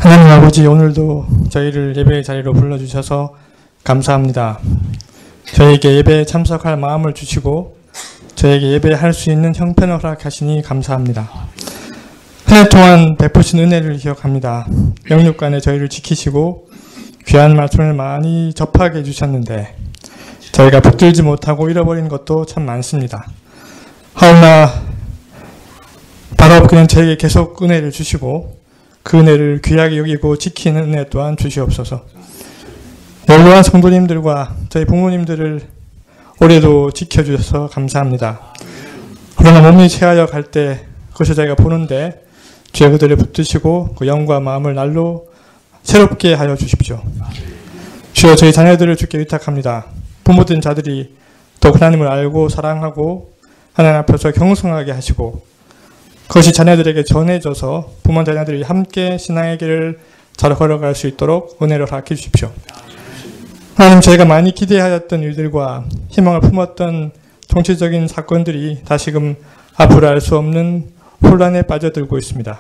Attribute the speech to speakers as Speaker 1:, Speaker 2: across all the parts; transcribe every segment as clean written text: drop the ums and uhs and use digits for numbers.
Speaker 1: 하나님 아버지, 오늘도 저희를 예배의 자리로 불러주셔서 감사합니다. 저에게 예배에 참석할 마음을 주시고 저에게 예배할 수 있는 형편을 허락하시니 감사합니다. 한 해 동안 베푸신 은혜를 기억합니다. 영육간에 저희를 지키시고 귀한 말씀을 많이 접하게 해주셨는데 저희가 붙들지 못하고 잃어버린 것도 참 많습니다. 하오나 바로 그냥 저에게 계속 은혜를 주시고 그 은혜를 귀하게 여기고 지키는 은혜 또한 주시옵소서. 연로한 성도님들과 저희 부모님들을 올해도 지켜주셔서 감사합니다. 그러나 몸이 체하여 갈 때 그것을 저희가 보는데 주여 그들을 붙드시고 그 영과 마음을 날로 새롭게 하여 주십시오. 주여 저희 자녀들을 주께 위탁합니다. 부모된 자들이 더욱 하나님을 알고 사랑하고 하나님 앞에서 경성하게 하시고 그것이 자녀들에게 전해져서 부모 자녀들이 함께 신앙의 길을 잘 걸어갈 수 있도록 은혜를 허락해 주십시오. 하나님, 저희가 많이 기대하였던 일들과 희망을 품었던 정치적인 사건들이 다시금 앞으로 알 수 없는 혼란에 빠져들고 있습니다.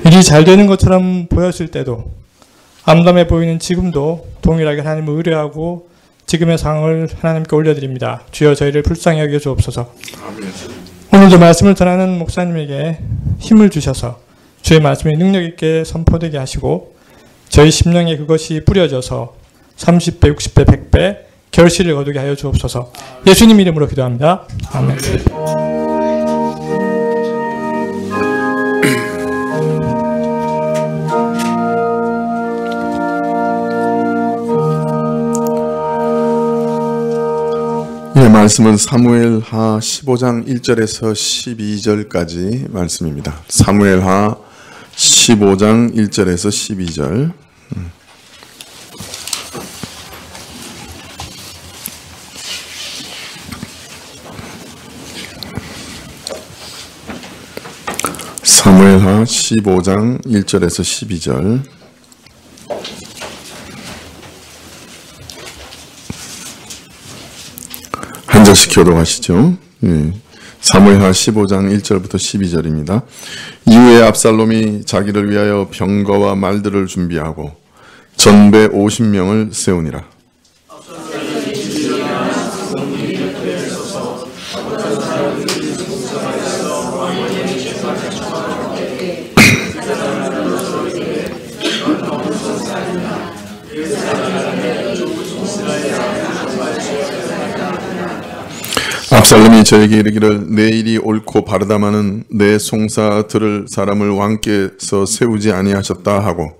Speaker 1: 일이 잘 되는 것처럼 보였을 때도 암담해 보이는 지금도 동일하게 하나님을 의뢰하고 지금의 상황을 하나님께 올려드립니다. 주여 저희를 불쌍히 여겨 주옵소서. 오늘도 말씀을 전하는 목사님에게 힘을 주셔서 주의 말씀이 능력 있게 선포되게 하시고 저희 심령에 그것이 뿌려져서 30배, 60배, 100배 결실을 거두게 하여 주옵소서. 예수님 이름으로 기도합니다. 아멘.
Speaker 2: 네, 말씀은 사무엘하 15장 1절에서 12절까지 말씀입니다. 사무엘하 15장 1절에서 12절. 사무엘하 15장 1절에서 12절. 한 절씩 교독하시죠. 사무엘하 15장 1절부터 12절입니다. 이후에 압살롬이 자기를 위하여 병거와 말들을 준비하고 전배 50명을 세우니라. 압살롬이 저에게 이르기를 내 일이 옳고 바르다마는 내 송사 들을 사람을 왕께서 세우지 아니하셨다 하고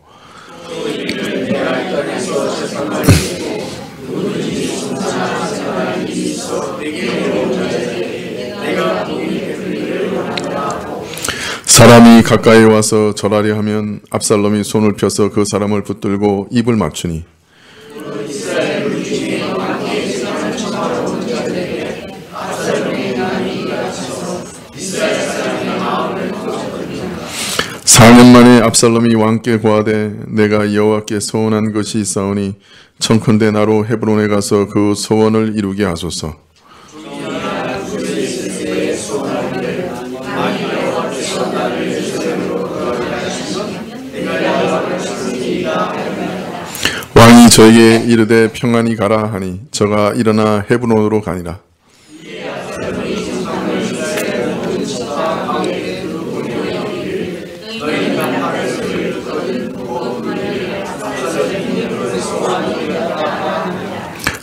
Speaker 2: 사람이 가까이 와서 절하려 하면 압살롬이 손을 펴서 그 사람을 붙들고 입을 맞추니 사 년 만에 압살롬이 왕께 고하되 내가 여호와께 소원한 것이 있사오니 청컨대 나로 헤브론에 가서 그 소원을 이루게 하소서. 왕이 저에게 이르되 평안히 가라 하니 저가 일어나 헤브론으로 가니라.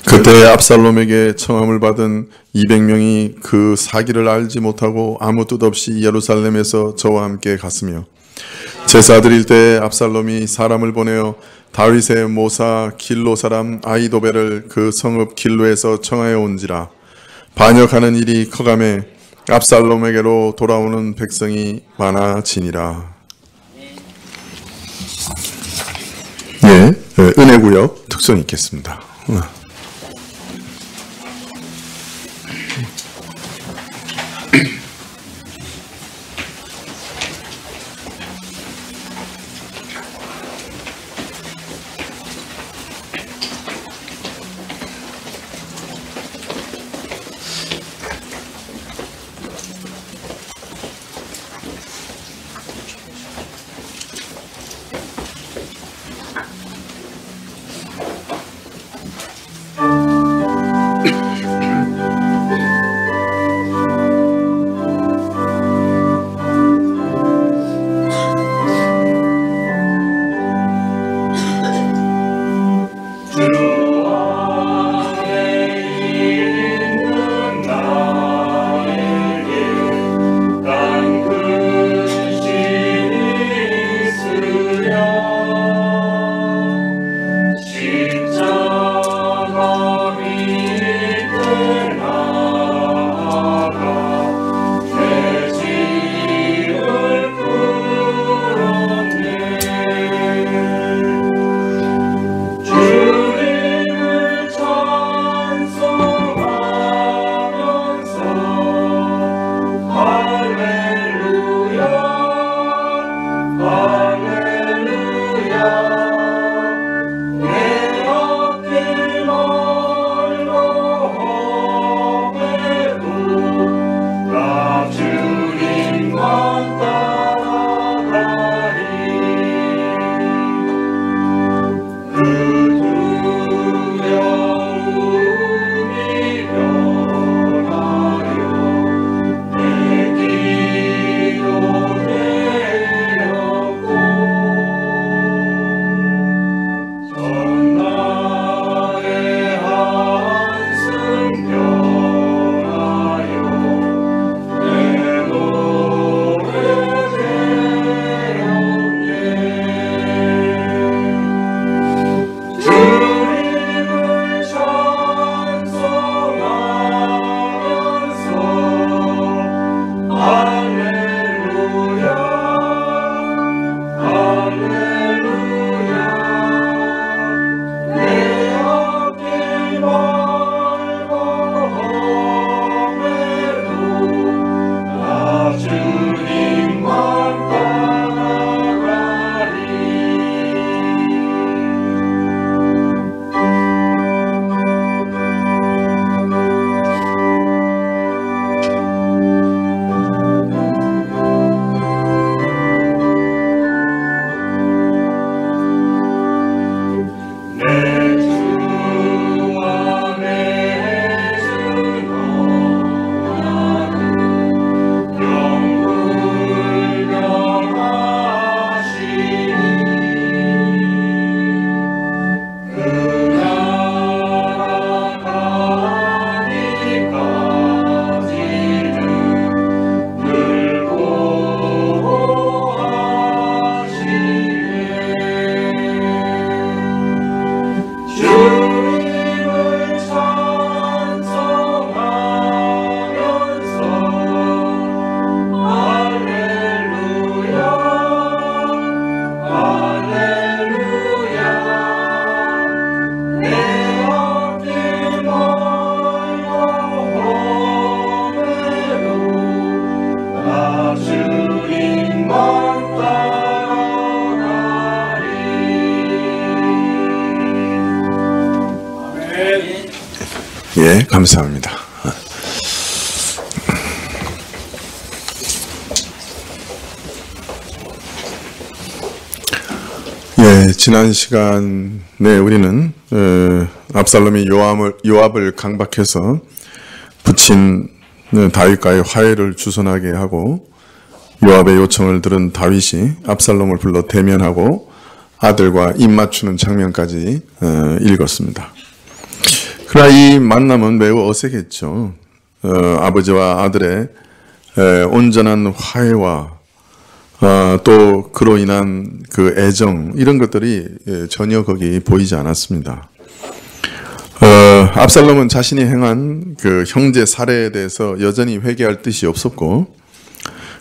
Speaker 2: 그때 압살롬에게 청함을 받은 200명이 그 사기를 알지 못하고 아무 뜻 없이 예루살렘에서 저와 함께 갔으며 제사 드릴 때 압살롬이 사람을 보내어 다윗의 모사 길로 사람 아히도벨을 그 성읍 길로에서 청하여 온지라. 반역하는 일이 커가매 압살롬에게로 돌아오는 백성이 많아지니라. 예, 은혜구역 특성이 있겠습니다. 예, 감사합니다. 예, 지난 시간에 우리는 압살롬이 요압을 강박해서 붙인 다윗과의 화해를 주선하게 하고 요압의 요청을 들은 다윗이 압살롬을 불러 대면하고 아들과 입 맞추는 장면까지 읽었습니다. 그러나 이 만남은 매우 어색했죠. 아버지와 아들의 온전한 화해와 또 그로 인한 그 애정 이런 것들이 전혀 거기 보이지 않았습니다. 압살롬은 자신이 행한 그 형제 살해에 대해서 여전히 회개할 뜻이 없었고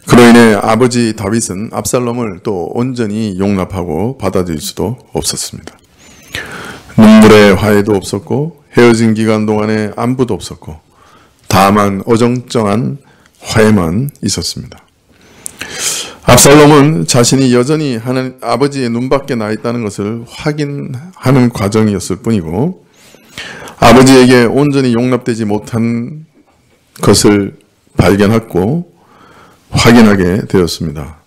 Speaker 2: 그로 인해 아버지 다윗은 압살롬을 또 온전히 용납하고 받아들일 수도 없었습니다. 눈물의 화해도 없었고 헤어진 기간 동안에 안부도 없었고 다만 어정쩡한 화해만 있었습니다. 압살롬은 자신이 여전히 아버지의 눈밖에 나 있다는 것을 확인하는 과정이었을 뿐이고 아버지에게 온전히 용납되지 못한 것을 발견했고 확인하게 되었습니다.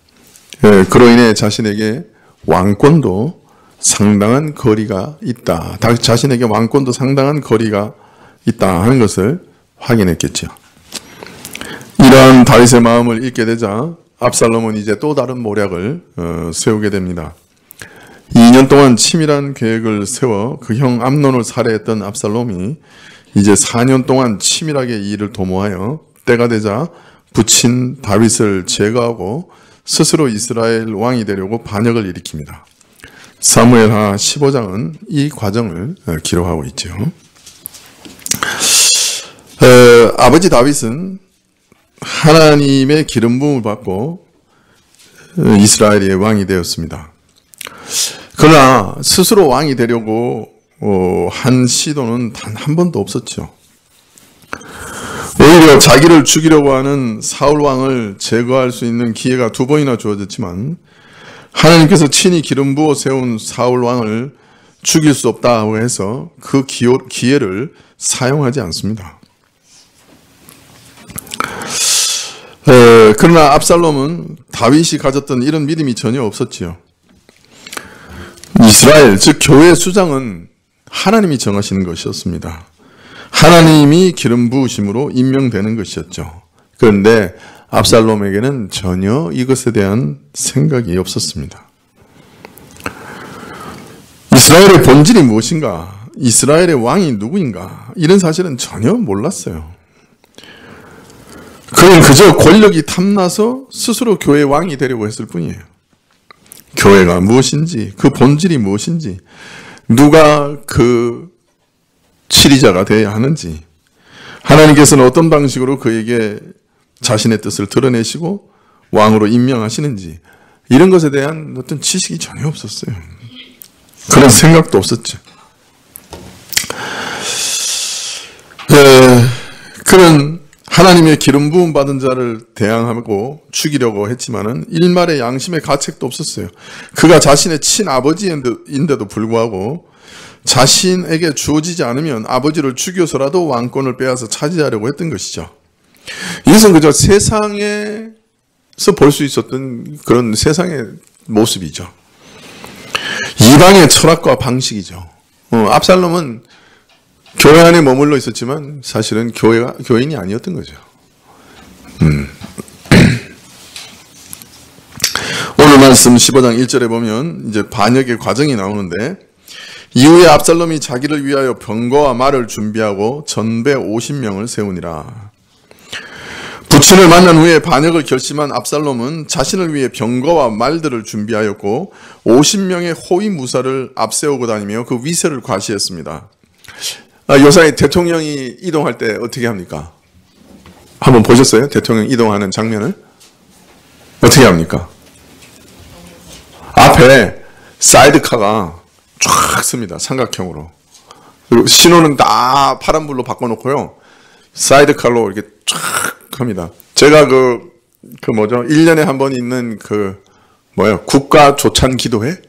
Speaker 2: 그로 인해 자신에게 왕권도 상당한 거리가 있다. 자신에게 왕권도 상당한 거리가 있다 하는 것을 확인했겠죠. 이러한 다윗의 마음을 읽게 되자 압살롬은 이제 또 다른 모략을 세우게 됩니다. 2년 동안 치밀한 계획을 세워 그 형 암논을 살해했던 압살롬이 이제 4년 동안 치밀하게 이 일을 도모하여 때가 되자 붙인 다윗을 제거하고 스스로 이스라엘 왕이 되려고 반역을 일으킵니다. 사무엘하 15장은 이 과정을 기록하고 있죠. 아버지 다윗은 하나님의 기름 부음을 받고 이스라엘의 왕이 되었습니다. 그러나 스스로 왕이 되려고 한 시도는 단 한 번도 없었죠. 오히려 자기를 죽이려고 하는 사울 왕을 제거할 수 있는 기회가 2번이나 주어졌지만 하나님께서 친히 기름 부어 세운 사울 왕을 죽일 수 없다고 해서 그 기회를 사용하지 않습니다. 그러나 압살롬은 다윗이 가졌던 이런 믿음이 전혀 없었지요. 이스라엘, 즉 교회의 수장은 하나님이 정하시는 것이었습니다. 하나님이 기름 부으심으로 임명되는 것이었죠. 그런데 압살롬에게는 전혀 이것에 대한 생각이 없었습니다. 이스라엘의 본질이 무엇인가? 이스라엘의 왕이 누구인가? 이런 사실은 전혀 몰랐어요. 그는 그저 권력이 탐나서 스스로 교회 왕이 되려고 했을 뿐이에요. 교회가 무엇인지, 그 본질이 무엇인지, 누가 그 치리자가 되어야 하는지, 하나님께서는 어떤 방식으로 그에게 자신의 뜻을 드러내시고 왕으로 임명하시는지 이런 것에 대한 어떤 지식이 전혀 없었어요. 그런 생각도 없었죠. 그는 하나님의 기름 부음 받은 자를 대항하고 죽이려고 했지만은 일말의 양심의 가책도 없었어요. 그가 자신의 친아버지인데도 불구하고 자신에게 주어지지 않으면 아버지를 죽여서라도 왕권을 빼앗아 차지하려고 했던 것이죠. 이것은 그저 세상에서 볼 수 있었던 그런 세상의 모습이죠. 이방의 철학과 방식이죠. 압살롬은 교회 안에 머물러 있었지만 사실은 교인이 아니었던 거죠. 오늘 말씀 15장 1절에 보면 이제 반역의 과정이 나오는데 이후에 압살롬이 자기를 위하여 병거와 말을 준비하고 전배 50명을 세우니라. 부친을 만난 후에 반역을 결심한 압살롬은 자신을 위해 병거와 말들을 준비하였고 50명의 호위 무사를 앞세우고 다니며 그 위세를 과시했습니다. 요사이 대통령이 이동할 때 어떻게 합니까? 한번 보셨어요? 대통령 이동하는 장면을? 어떻게 합니까? 앞에 사이드카가 쫙 씁니다. 삼각형으로. 그리고 신호는 다 파란불로 바꿔놓고요. 사이드카로 이렇게 쫙 합니다. 제가 그 뭐죠? 1년에 한 번 있는 국가 조찬 기도회?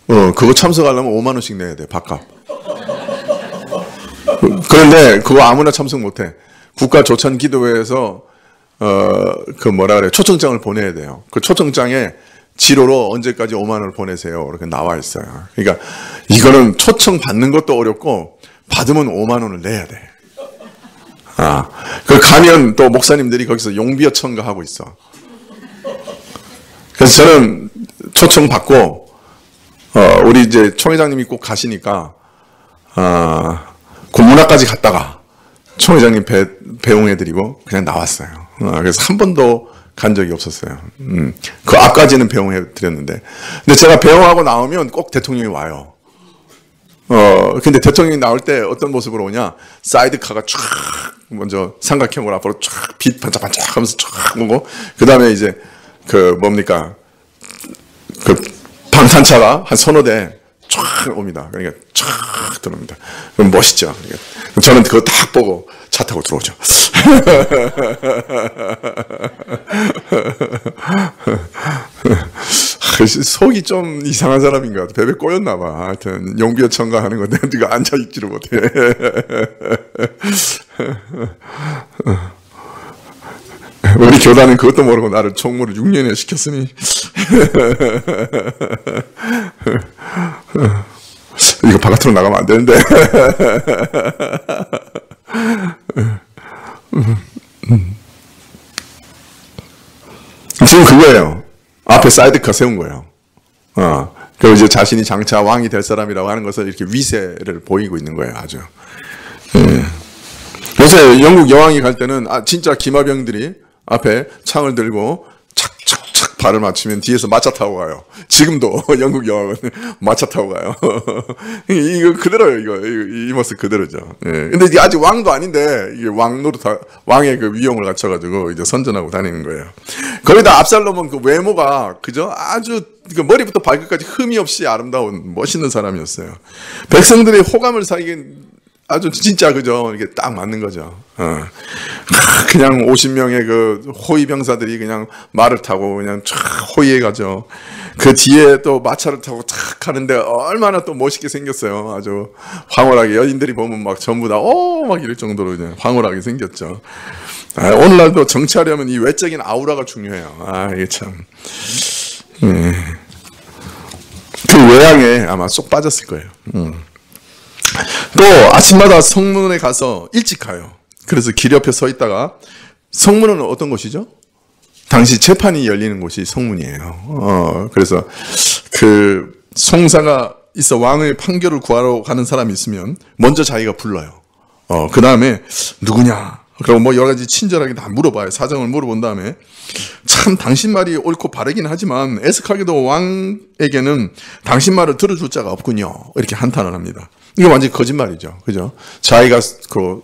Speaker 2: 그거 참석하려면 5만 원씩 내야 돼, 밥값. 그런데 그거 아무나 참석 못해. 국가조찬기도회에서 그 뭐라 그래, 초청장을 보내야 돼요. 그 초청장에 지로로 언제까지 5만 원을 보내세요, 이렇게 나와 있어요. 그러니까 이거는 초청 받는 것도 어렵고 받으면 5만 원을 내야 돼. 그 가면 또 목사님들이 거기서 용비어 첨가하고 있어. 그래서 저는 초청 받고 우리 이제 총회장님이 꼭 가시니까 군문학까지 갔다가 총회장님 배웅해드리고 그냥 나왔어요. 그래서 한 번도 간 적이 없었어요. 그 앞까지는 배웅해드렸는데, 근데 제가 배웅하고 나오면 꼭 대통령이 와요. 근데 대통령이 나올 때 어떤 모습으로 오냐? 사이드카가 쫙 먼저 삼각형으로 앞으로 쫙 빛 반짝반짝 하면서 쫙 오고, 그 다음에 이제 그 뭡니까? 그 방탄차가 한 서너 대 쫙 옵니다. 그러니까 쫙 들어옵니다. 그럼 멋있죠. 그러니까 저는 그거 딱 보고 차 타고 들어오죠. 속이 좀 이상한 사람인 것 같아. 베베 꼬였나 봐. 하여튼 용비어 첨가하는 건데 네가 앉아 있지를 못해. 우리 교단은 그것도 모르고 나를 총무를 6년에 시켰으니 이거 바깥으로 나가면 안 되는데. 지금 그거예요. 앞에 사이드카 세운 거예요. 그리고 이제 자신이 장차 왕이 될 사람이라고 하는 것을 이렇게 위세를 보이고 있는 거예요. 아주. 요새 영국 여왕이 갈 때는 진짜 기마병들이 앞에 창을 들고 착착착 발을 맞추면 뒤에서 마차 타고 가요. 지금도 영국 여왕은 마차 타고 가요. 이거 그대로예요. 이 모습 그대로죠. 근데 이게 아직 왕도 아닌데 이게 왕의 그 위용을 갖춰가지고 이제 선전하고 다니는 거예요. 거기다 압살롬은 그 외모가 그죠? 아주 그 머리부터 발끝까지 흠이 없이 아름다운 멋있는 사람이었어요. 백성들의 호감을 사기 아주 진짜 그죠? 이게 딱 맞는 거죠. 그냥 50명의 그 호위 병사들이 그냥 말을 타고 그냥 쫙 호위해 가죠. 그 뒤에 또 마차를 타고 탁 가는데 얼마나 또 멋있게 생겼어요. 아주 황홀하게 여인들이 보면 막 전부 다 막 이럴 정도로 그냥 황홀하게 생겼죠. 오늘날도 정치하려면 이 외적인 아우라가 중요해요. 이게 참. 그 외양에 아마 쏙 빠졌을 거예요. 또 아침마다 성문에 가서 일찍 가요. 그래서 길 옆에 서 있다가, 성문은 어떤 곳이죠? 당시 재판이 열리는 곳이 성문이에요. 그래서 그 송사가 있어 왕의 판결을 구하러 가는 사람이 있으면 먼저 자기가 불러요. 그 다음에 누구냐? 그리고 뭐 여러 가지 친절하게 다 물어봐요. 사정을 물어본 다음에 참 당신 말이 옳고 바르긴 하지만 애석하게도 왕에게는 당신 말을 들어줄 자가 없군요. 이렇게 한탄을 합니다. 이거 완전히 거짓말이죠. 그죠? 자기가 그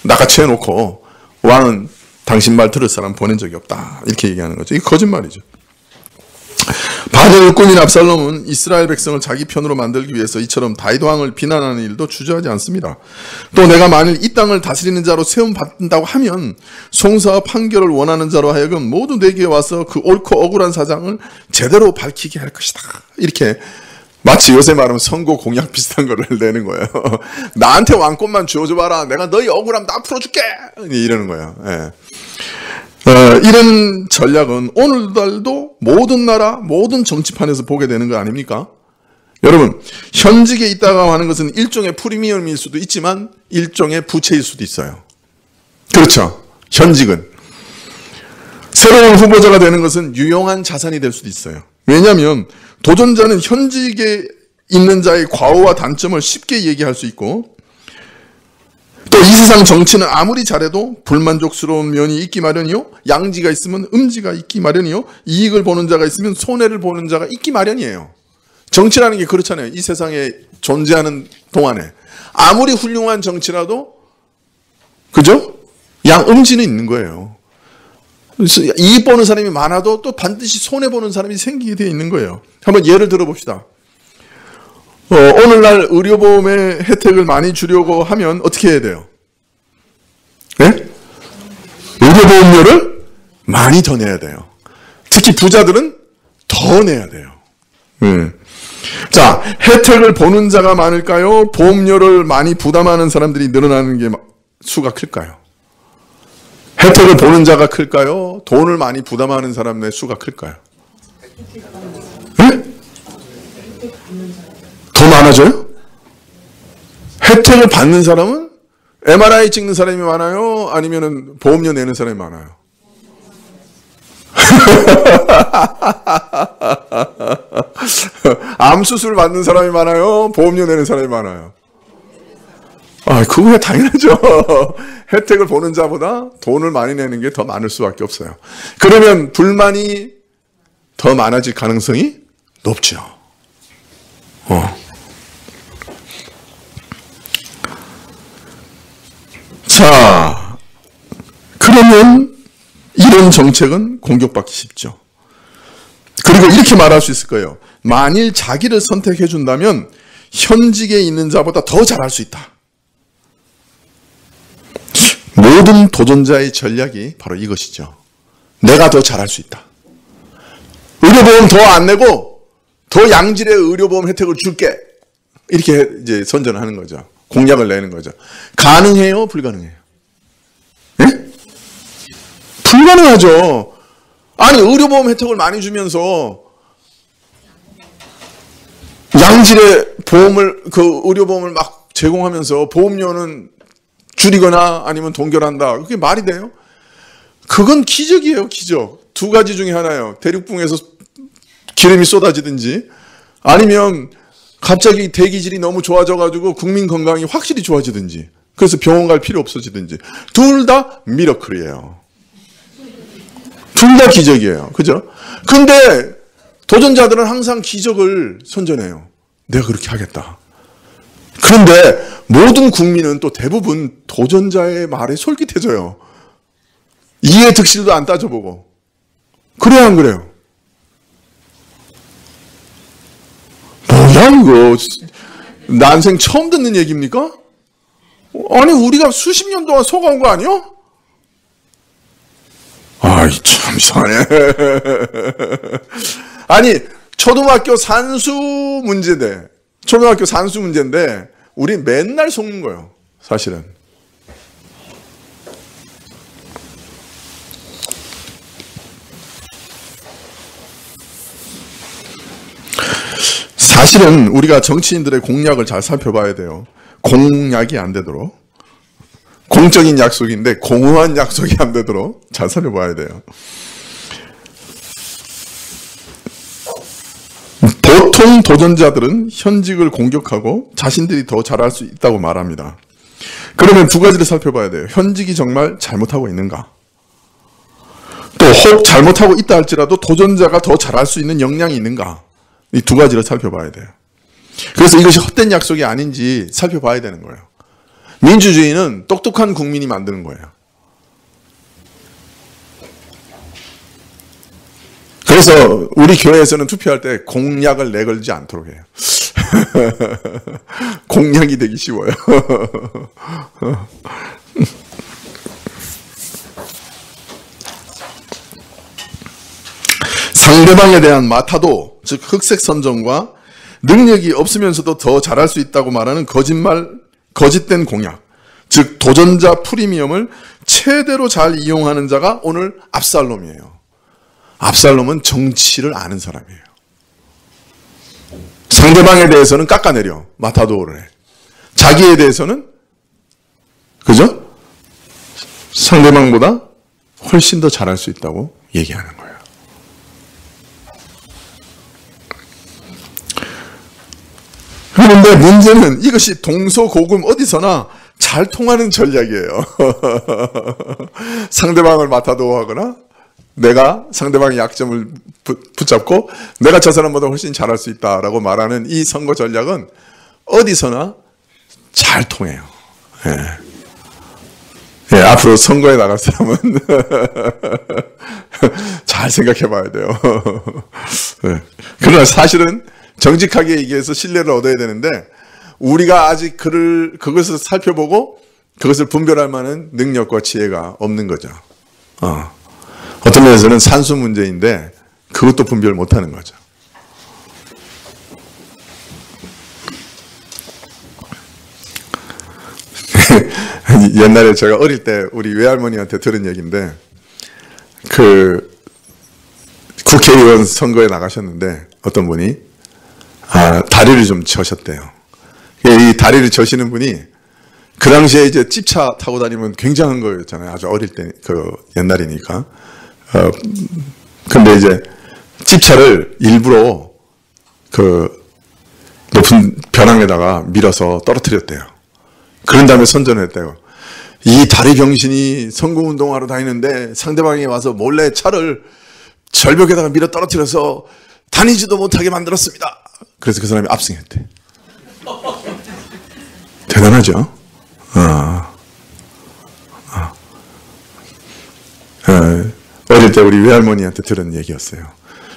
Speaker 2: 낚아채 놓고 왕은 당신 말 들을 사람 보낸 적이 없다. 이렇게 얘기하는 거죠. 이거 거짓말이죠. 반역을 꾸민 압살롬은 이스라엘 백성을 자기 편으로 만들기 위해서 이처럼 다윗 왕을 비난하는 일도 주저하지 않습니다. 또 내가 만일 이 땅을 다스리는 자로 세움 받는다고 하면 송사와 판결을 원하는 자로 하여금 모두 내게 와서 그 옳고 억울한 사장을 제대로 밝히게 할 것이다. 이렇게 마치 요새 말하면 선거 공약 비슷한 거를 내는 거예요. 나한테 왕권만 주어줘봐라. 내가 너희 억울함 다 풀어줄게. 이러는 거예요. 이런 전략은 오늘날도 모든 나라, 모든 정치판에서 보게 되는 거 아닙니까? 여러분, 현직에 있다가 하는 것은 일종의 프리미엄일 수도 있지만 일종의 부채일 수도 있어요. 그렇죠. 현직은. 새로운 후보자가 되는 것은 유용한 자산이 될 수도 있어요. 왜냐하면 도전자는 현직에 있는 자의 과오와 단점을 쉽게 얘기할 수 있고, 또 이 세상 정치는 아무리 잘해도 불만족스러운 면이 있기 마련이요, 양지가 있으면 음지가 있기 마련이요, 이익을 보는 자가 있으면 손해를 보는 자가 있기 마련이에요. 정치라는 게 그렇잖아요. 이 세상에 존재하는 동안에 아무리 훌륭한 정치라도 그죠? 양음지는 있는 거예요. 이익 보는 사람이 많아도 또 반드시 손해 보는 사람이 생기게 되어 있는 거예요. 한번 예를 들어 봅시다. 오늘날 의료보험의 혜택을 많이 주려고 하면 어떻게 해야 돼요? 네? 의료보험료를 많이 더 내야 돼요. 특히 부자들은 더 내야 돼요. 자, 혜택을 보는 자가 많을까요? 보험료를 많이 부담하는 사람들이 늘어나는 게 수가 클까요? 혜택을 보는 자가 클까요? 돈을 많이 부담하는 사람의 수가 클까요? 네? 더 많아져요? 혜택을 받는 사람은 MRI 찍는 사람이 많아요? 아니면 보험료 내는 사람이 많아요? 암 수술 받는 사람이 많아요? 보험료 내는 사람이 많아요? 아, 그거야 당연하죠. 혜택을 보는 자보다 돈을 많이 내는 게 더 많을 수밖에 없어요. 그러면 불만이 더 많아질 가능성이 높죠. 자, 그러면 이런 정책은 공격받기 쉽죠. 그리고 이렇게 말할 수 있을 거예요. 만일 자기를 선택해 준다면 현직에 있는 자보다 더 잘할 수 있다. 모든 도전자의 전략이 바로 이것이죠. 내가 더 잘할 수 있다. 의료보험 더 안 내고 더 양질의 의료보험 혜택을 줄게. 이렇게 이제 선전을 하는 거죠. 공약을 내는 거죠. 가능해요? 불가능해요? 예? 불가능하죠. 아니, 의료보험 혜택을 많이 주면서 양질의 보험을, 의료보험을 막 제공하면서 보험료는 줄이거나 아니면 동결한다. 그게 말이 돼요? 그건 기적이에요, 기적. 두 가지 중에 하나예요. 대륙붕에서 기름이 쏟아지든지 아니면 갑자기 대기질이 너무 좋아져가지고 국민 건강이 확실히 좋아지든지 그래서 병원 갈 필요 없어지든지 둘 다 미러클이에요. 둘 다 기적이에요. 그죠? 근데 도전자들은 항상 기적을 선전해요. 내가 그렇게 하겠다. 그런데 모든 국민은 또 대부분 도전자의 말에 솔깃해져요. 이해 득실도 안 따져보고. 그래요, 안 그래요? 뭐야 이거? 난생 처음 듣는 얘기입니까? 아니 우리가 수십 년 동안 속아온 거 아니야? 아이 참 이상하네. 아니 초등학교 산수 문제인데 우리 맨날 속는 거예요. 사실은. 사실은 우리가 정치인들의 공약을 잘 살펴봐야 돼요. 공약이 안 되도록. 공적인 약속인데 공허한 약속이 안 되도록 잘 살펴봐야 돼요. 보통 도전자들은 현직을 공격하고 자신들이 더 잘할 수 있다고 말합니다. 그러면 두 가지를 살펴봐야 돼요. 현직이 정말 잘못하고 있는가? 또 혹 잘못하고 있다 할지라도 도전자가 더 잘할 수 있는 역량이 있는가? 이 두 가지를 살펴봐야 돼요. 그래서 이것이 헛된 약속이 아닌지 살펴봐야 되는 거예요. 민주주의는 똑똑한 국민이 만드는 거예요. 그래서 우리 교회에서는 투표할 때 공약을 내걸지 않도록 해요. 공약이 되기 쉬워요. 상대방에 대한 마타도, 즉 흑색 선정과 능력이 없으면서도 더 잘할 수 있다고 말하는 거짓된 공약, 즉 도전자 프리미엄을 최대로 잘 이용하는 자가 오늘 압살롬이에요. 압살롬은 정치를 아는 사람이에요. 상대방에 대해서는 깎아내려 마타도를 해. 자기에 대해서는 그죠? 상대방보다 훨씬 더 잘할 수 있다고 얘기하는 거예요. 그런데 문제는 이것이 동서고금 어디서나 잘 통하는 전략이에요. 상대방을 마타도하거나 내가 상대방의 약점을 붙잡고 내가 저 사람보다 훨씬 잘할 수 있다라고 말하는 이 선거 전략은 어디서나 잘 통해요. 예, 앞으로 선거에 나갈 사람은 잘 생각해 봐야 돼요. 예. 그러나 사실은 정직하게 얘기해서 신뢰를 얻어야 되는데 우리가 아직 그것을 살펴보고 그것을 분별할 만한 능력과 지혜가 없는 거죠. 어떤 면에서는 산수 문제인데 그것도 분별 못하는 거죠. 옛날에 제가 어릴 때 우리 외할머니한테 들은 얘기인데, 그 국회의원 선거에 나가셨는데 어떤 분이 다리를 좀 저셨대요. 이 다리를 저시는 분이 그 당시에 이제 찝차 타고 다니면 굉장한 거였잖아요. 아주 어릴 때, 그 옛날이니까. 근데 이제 찝차를 일부러 그 높은 벼랑에다가 밀어서 떨어뜨렸대요. 그런 다음에 선전을 했대요. 이 다리 병신이 선거운동하러 다니는데 상대방이 와서 몰래 차를 절벽에다가 밀어 떨어뜨려서 다니지도 못하게 만들었습니다. 그래서 그 사람이 압승했대. 대단하죠? 어릴 때 우리 외할머니한테 들은 얘기였어요.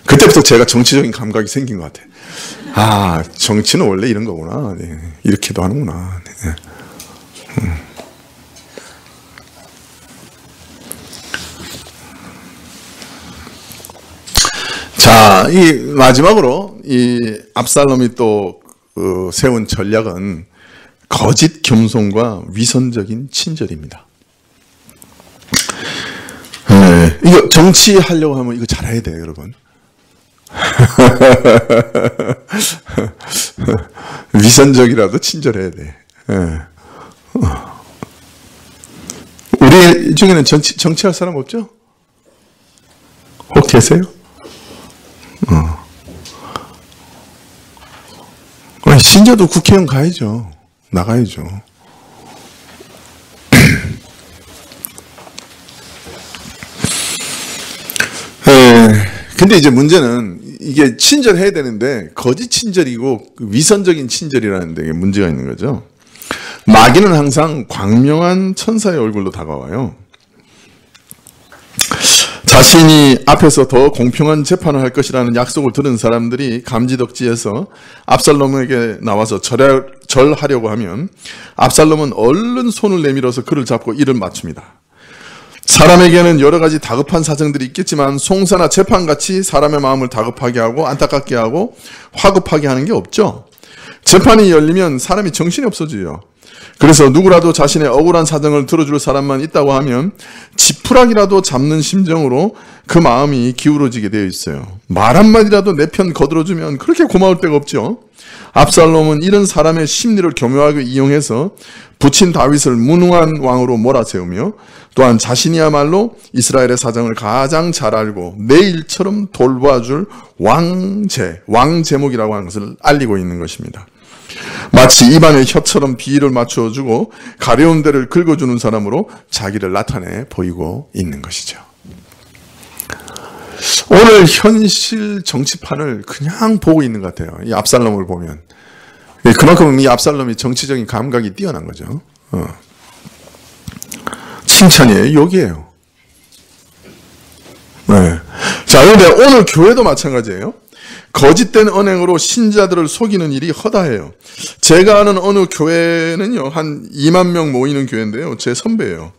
Speaker 2: 그때부터 제가 정치적인 감각이 생긴 것 같아요. 정치는 원래 이런 거구나. 네. 이렇게도 하는구나. 네. 자, 이 마지막으로 이 압살롬이 또 세운 전략은 거짓 겸손과 위선적인 친절입니다. 네, 이거 정치하려고 하면 이거 잘해야 돼요, 여러분. 위선적이라도 친절해야 돼. 네. 우리 중에는 정치할 사람 없죠? 혹 계세요? 신자도 국회의원 가야죠. 나가야죠. 근데 이제 문제는 이게 친절해야 되는데 거짓 친절이고 위선적인 친절이라는 데 문제가 있는 거죠. 마귀는 항상 광명한 천사의 얼굴로 다가와요. 자신이 앞에서 더 공평한 재판을 할 것이라는 약속을 들은 사람들이 감지덕지에서 압살롬에게 나와서 절하려고 하면 압살롬은 얼른 손을 내밀어서 그를 잡고 이를 맞춥니다. 사람에게는 여러 가지 다급한 사정들이 있겠지만 송사나 재판같이 사람의 마음을 다급하게 하고 안타깝게 하고 화급하게 하는 게 없죠. 재판이 열리면 사람이 정신이 없어져요. 그래서 누구라도 자신의 억울한 사정을 들어줄 사람만 있다고 하면 지푸라기라도 잡는 심정으로 그 마음이 기울어지게 되어 있어요. 말 한마디라도 내 편 거들어주면 그렇게 고마울 데가 없죠. 압살롬은 이런 사람의 심리를 교묘하게 이용해서 부친 다윗을 무능한 왕으로 몰아세우며 또한 자신이야말로 이스라엘의 사정을 가장 잘 알고 내 일처럼 돌봐줄 왕제목이라고 하는 것을 알리고 있는 것입니다. 마치 입안에 혀처럼 비위를 맞추어주고 가려운 데를 긁어주는 사람으로 자기를 나타내 보이고 있는 것이죠. 오늘 현실 정치판을 그냥 보고 있는 것 같아요. 이 압살롬을 보면. 그만큼 이 압살롬이 정치적인 감각이 뛰어난 거죠. 칭찬이에요, 욕이에요. 네. 자, 그런데 오늘 교회도 마찬가지예요. 거짓된 언행으로 신자들을 속이는 일이 허다해요. 제가 아는 어느 교회는요, 한 2만 명 모이는 교회인데요. 제 선배예요.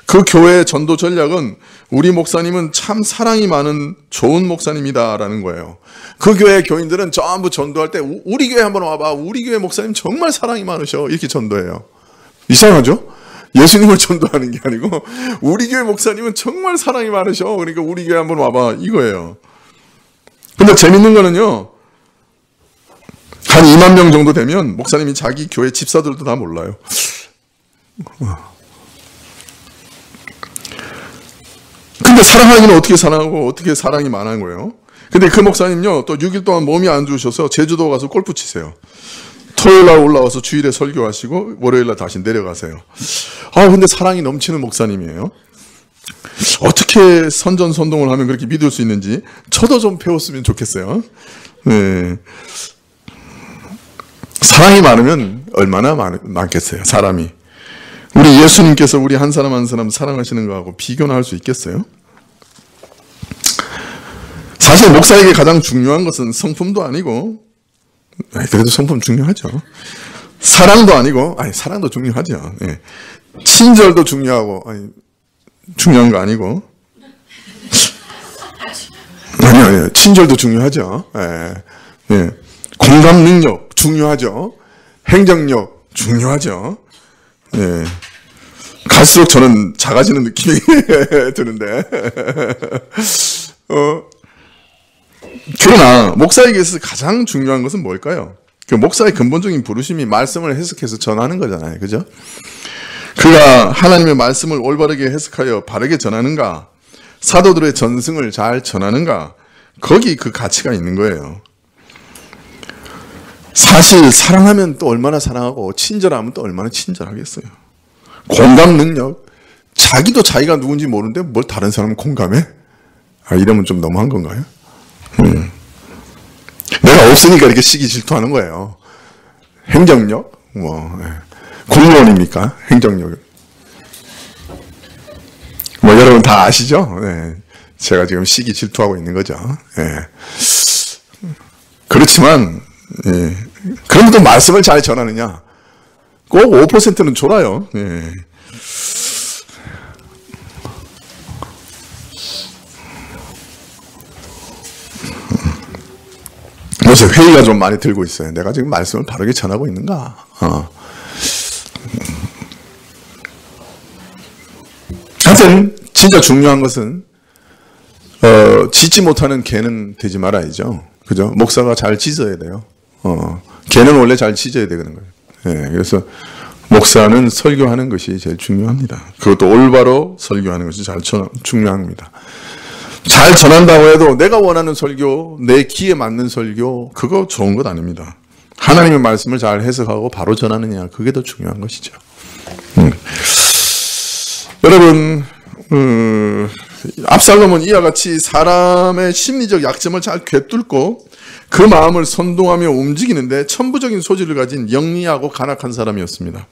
Speaker 2: 그 교회의 전도 전략은 우리 목사님은 참 사랑이 많은 좋은 목사님이다라는 거예요. 그 교회 교인들은 전부 전도할 때 우리 교회 한번 와봐. 우리 교회 목사님 정말 사랑이 많으셔. 이렇게 전도해요. 이상하죠? 예수님을 전도하는 게 아니고 우리 교회 목사님은 정말 사랑이 많으셔. 그러니까 우리 교회 한번 와봐. 이거예요. 근데 재밌는 거는요, 한 2만 명 정도 되면 목사님이 자기 교회 집사들도 다 몰라요. 근데 사랑하기는 어떻게 사랑하고 어떻게 사랑이 많은 거예요? 근데 그 목사님요, 또 6일 동안 몸이 안 좋으셔서 제주도 가서 골프 치세요. 토요일 날 올라와서 주일에 설교하시고 월요일 날 다시 내려가세요. 근데 사랑이 넘치는 목사님이에요. 어떻게 선전선동을 하면 그렇게 믿을 수 있는지 저도 좀 배웠으면 좋겠어요. 네. 사랑이 많으면 얼마나 많겠어요, 사람이. 우리 예수님께서 우리 한 사람 한 사람 사랑하시는 거하고 비교나 할 수 있겠어요? 사실 목사에게 가장 중요한 것은 성품도 아니고, 그래도 성품 중요하죠. 사랑도 아니고, 사랑도 중요하죠. 네. 친절도 중요하고, 중요한 거 아니고. 아니요. 친절도 중요하죠. 네. 공감 능력 중요하죠. 행정력 중요하죠. 네. 갈수록 저는 작아지는 느낌이 드는데. 그러나 목사에게 있어서 가장 중요한 것은 뭘까요? 그 목사의 근본적인 부르심이 말씀을 해석해서 전하는 거잖아요. 그죠? 그가 하나님의 말씀을 올바르게 해석하여 바르게 전하는가? 사도들의 전승을 잘 전하는가? 거기 그 가치가 있는 거예요. 사실 사랑하면 또 얼마나 사랑하고 친절하면 또 얼마나 친절하겠어요. 공감 능력, 자기도 자기가 누군지 모르는데 뭘 다른 사람은 공감해? 이러면 좀 너무한 건가요? 내가 없으니까 이렇게 시기 질투하는 거예요. 행정력? 공무원입니까? 행정력. 여러분 다 아시죠? 네. 제가 지금 시기 질투하고 있는 거죠. 네. 그렇지만, 그럼에도 말씀을 잘 전하느냐? 꼭 5%는 졸아요. 요새 회의가 좀 많이 들고 있어요. 내가 지금 말씀을 바르게 전하고 있는가? 하여튼 진짜 중요한 것은 짖지 못하는 개는 되지 말아야죠. 그죠? 목사가 잘 짖어야 돼요. 개는 원래 잘 짖어야 되는 거예요. 그래서 목사는 설교하는 것이 제일 중요합니다. 그것도 올바로 설교하는 것이 중요합니다. 잘 전한다고 해도 내가 원하는 설교, 내 귀에 맞는 설교, 그거 좋은 것 아닙니다. 하나님의 말씀을 잘 해석하고 바로 전하느냐, 그게 더 중요한 것이죠. 여러분, 압살롬은 이와 같이 사람의 심리적 약점을 잘 꿰뚫고 그 마음을 선동하며 움직이는데 천부적인 소질을 가진 영리하고 간악한 사람이었습니다.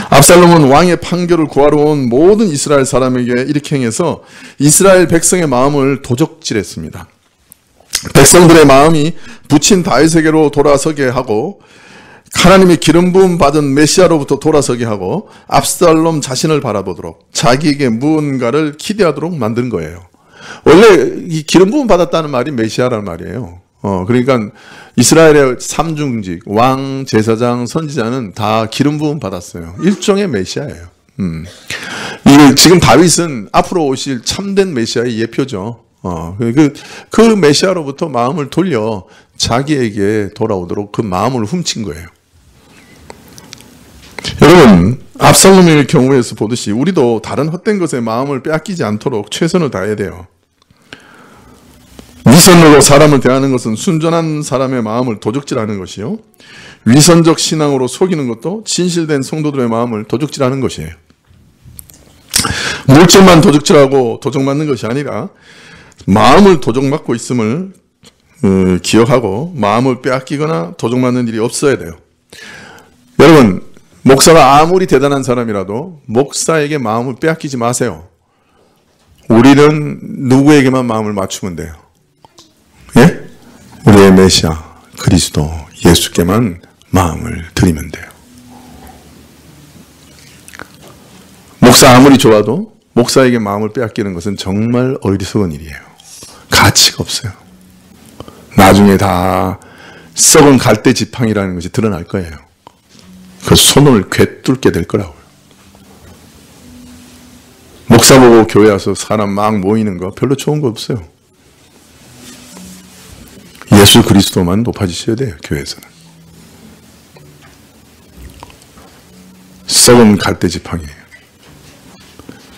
Speaker 2: 압살롬은 왕의 판결을 구하러 온 모든 이스라엘 사람에게 이렇게 행해서 이스라엘 백성의 마음을 도적질했습니다. 백성들의 마음이 부친 다윗에게로 돌아서게 하고 하나님의 기름 부음 받은 메시아로부터 돌아서게 하고 압살롬 자신을 바라보도록 자기에게 무언가를 기대하도록 만든 거예요. 원래 이 기름 부음 받았다는 말이 메시아라는 말이에요. 그러니까 이스라엘의 삼중직, 왕, 제사장, 선지자는 다 기름 부음 받았어요. 일종의 메시아예요. 지금 다윗은 앞으로 오실 참된 메시아의 예표죠. 그 메시아로부터 마음을 돌려 자기에게 돌아오도록 그 마음을 훔친 거예요. 여러분, 압살롬의 경우에서 보듯이 우리도 다른 헛된 것에 마음을 빼앗기지 않도록 최선을 다해야 돼요. 위선으로 사람을 대하는 것은 순전한 사람의 마음을 도적질하는 것이요, 위선적 신앙으로 속이는 것도 진실된 성도들의 마음을 도적질하는 것이에요. 물질만 도적질하고 도적맞는 것이 아니라 마음을 도적맞고 있음을 기억하고 마음을 빼앗기거나 도적맞는 일이 없어야 돼요. 여러분, 목사가 아무리 대단한 사람이라도 목사에게 마음을 빼앗기지 마세요. 우리는 누구에게만 마음을 맞추면 돼요? 예? 우리의 메시아 그리스도 예수께만 마음을 드리면 돼요. 목사 아무리 좋아도 목사에게 마음을 빼앗기는 것은 정말 어리석은 일이에요. 가치가 없어요. 나중에 다 썩은 갈대 지팡이라는 것이 드러날 거예요. 그 손을 꿰뚫게 될 거라고요. 목사 보고 교회 와서 사람 막 모이는 거 별로 좋은 거 없어요. 예수 그리스도만 높아지셔야 돼요. 교회에서는. 썩은 갈대 지팡이에요.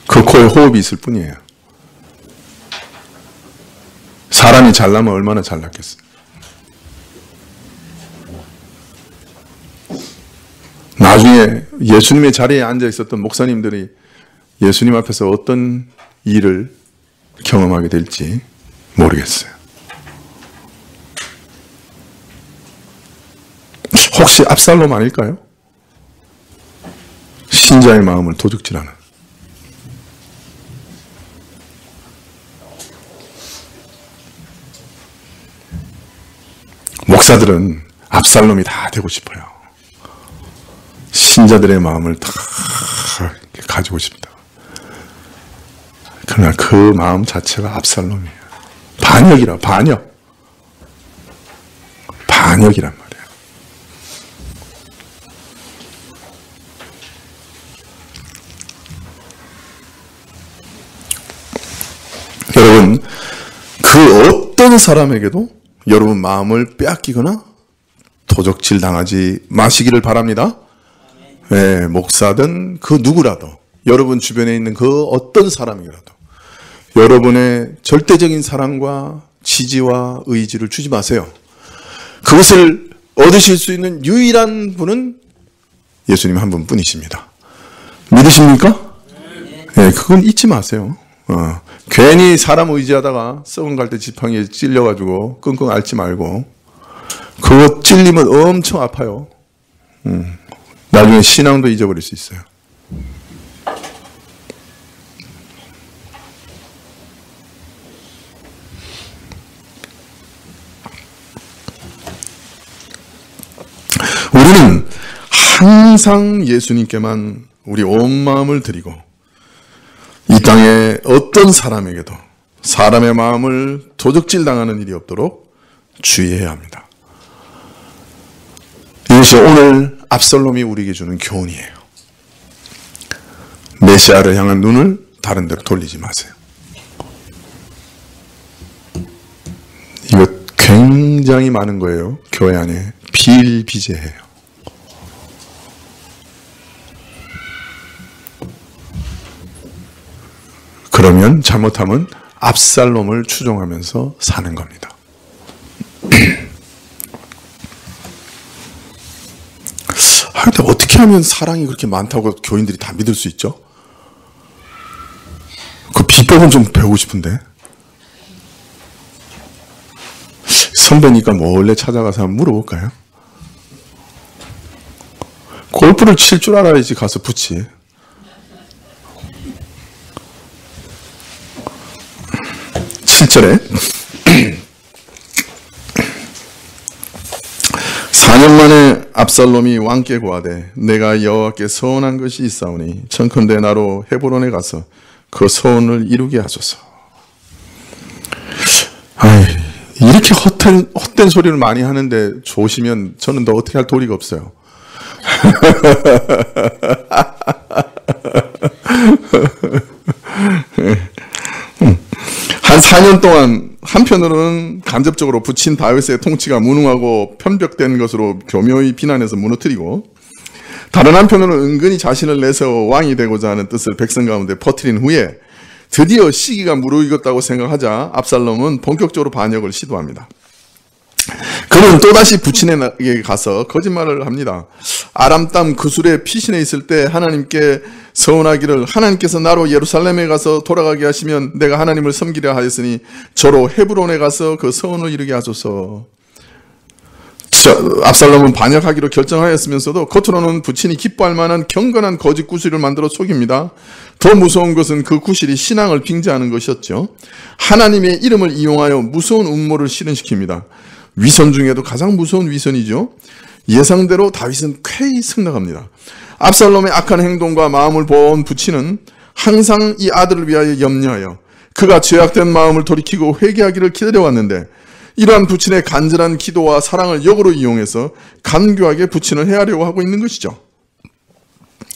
Speaker 2: 그 코에 호흡이 있을 뿐이에요. 사람이 잘나면 얼마나 잘났겠어요. 나중에 예수님의 자리에 앉아 있었던 목사님들이 예수님 앞에서 어떤 일을 경험하게 될지 모르겠어요. 혹시 압살롬 아닐까요? 신자의 마음을 도둑질하는. 목사들은 압살롬이 다 되고 싶어요. 신자들의 마음을 다 가지고 싶다. 그러나 그 마음 자체가 압살롬이에요. 반역이라, 반역. 반역이란 말이에요. 어떤 사람에게도 여러분 마음을 빼앗기거나 도적질 당하지 마시기를 바랍니다. 네, 목사든 그 누구라도 여러분 주변에 있는 그 어떤 사람이라도 여러분의 절대적인 사랑과 지지와 의지를 주지 마세요. 그것을 얻으실 수 있는 유일한 분은 예수님 한 분뿐이십니다. 믿으십니까? 네, 그건 잊지 마세요. 괜히 사람 의지하다가 썩은 갈대 지팡이에 찔려가지고 끙끙 앓지 말고 그거 찔리면 엄청 아파요. 나중에 신앙도 잊어버릴 수 있어요. 우리는 항상 예수님께만 우리 온 마음을 드리고 이 땅에 어떤 사람에게도 사람의 마음을 도적질 당하는 일이 없도록 주의해야 합니다. 이것이 오늘 압살롬이 우리에게 주는 교훈이에요. 메시아를 향한 눈을 다른 데로 돌리지 마세요. 이거 굉장히 많은 거예요. 교회 안에 비일비재해요. 그러면 잘못하면 압살롬을 추종하면서 사는 겁니다. 근데 어떻게 하면 사랑이 그렇게 많다고 교인들이 다 믿을 수 있죠? 그 비법은 좀 배우고 싶은데. 선배니까 몰래 찾아가서 한번 물어볼까요? 골프를 칠 줄 알아야지 가서 붙지. (7절에) 4년 만에 압살롬이 왕께 고하되 내가 여호와께 서원한 것이 있사오니 청컨대 나로 헤브론에 가서 그 서원을 이루게 하소서. 이렇게 헛된 소리를 많이 하는데 좋으시면 저는 더 어떻게 할 도리가 없어요. 한 4년 동안 한편으로는 간접적으로 붙인 다윗의 통치가 무능하고 편벽된 것으로 교묘히 비난해서 무너뜨리고, 다른 한편으로는 은근히 자신을 내세워 왕이 되고자 하는 뜻을 백성 가운데 퍼뜨린 후에 드디어 시기가 무르익었다고 생각하자 압살롬은 본격적으로 반역을 시도합니다. 그는 또다시 부친에게 가서 거짓말을 합니다. 아람 땅 그술에 피신해 있을 때 하나님께 서원하기를 하나님께서 나로 예루살렘에 가서 돌아가게 하시면 내가 하나님을 섬기려 하였으니 저로 헤브론에 가서 그 서원을 이루게 하소서. 압살롬은 반역하기로 결정하였으면서도 겉으로는 부친이 기뻐할 만한 경건한 거짓 구실을 만들어 속입니다. 더 무서운 것은 그 구실이 신앙을 빙자하는 것이었죠. 하나님의 이름을 이용하여 무서운 음모를 실현시킵니다. 위선 중에도 가장 무서운 위선이죠. 예상대로 다윗은 쾌히 승낙합니다. 압살롬의 악한 행동과 마음을 본 부친은 항상 이 아들을 위하여 염려하여 그가 죄악된 마음을 돌이키고 회개하기를 기다려왔는데, 이러한 부친의 간절한 기도와 사랑을 역으로 이용해서 간교하게 부친을 해하려고 하고 있는 것이죠.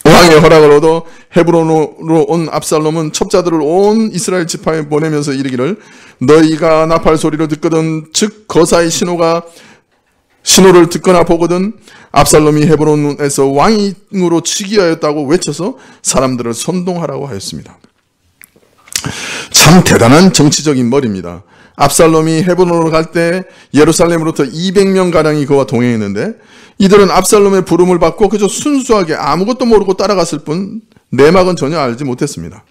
Speaker 2: 왕의 허락을 얻어 헤브론으로 온 압살롬은 첩자들을 온 이스라엘 지파에 보내면서 이르기를 너희가 나팔 소리를 듣거든, 즉 거사의 신호를 듣거나 보거든 압살롬이 헤브론에서 왕으로 즉위하였다고 외쳐서 사람들을 선동하라고 하였습니다. 참 대단한 정치적인 머리입니다. 압살롬이 헤브론으로 갈 때 예루살렘으로부터 200명가량이 그와 동행했는데, 이들은 압살롬의 부름을 받고 그저 순수하게 아무것도 모르고 따라갔을 뿐 내막은 전혀 알지 못했습니다.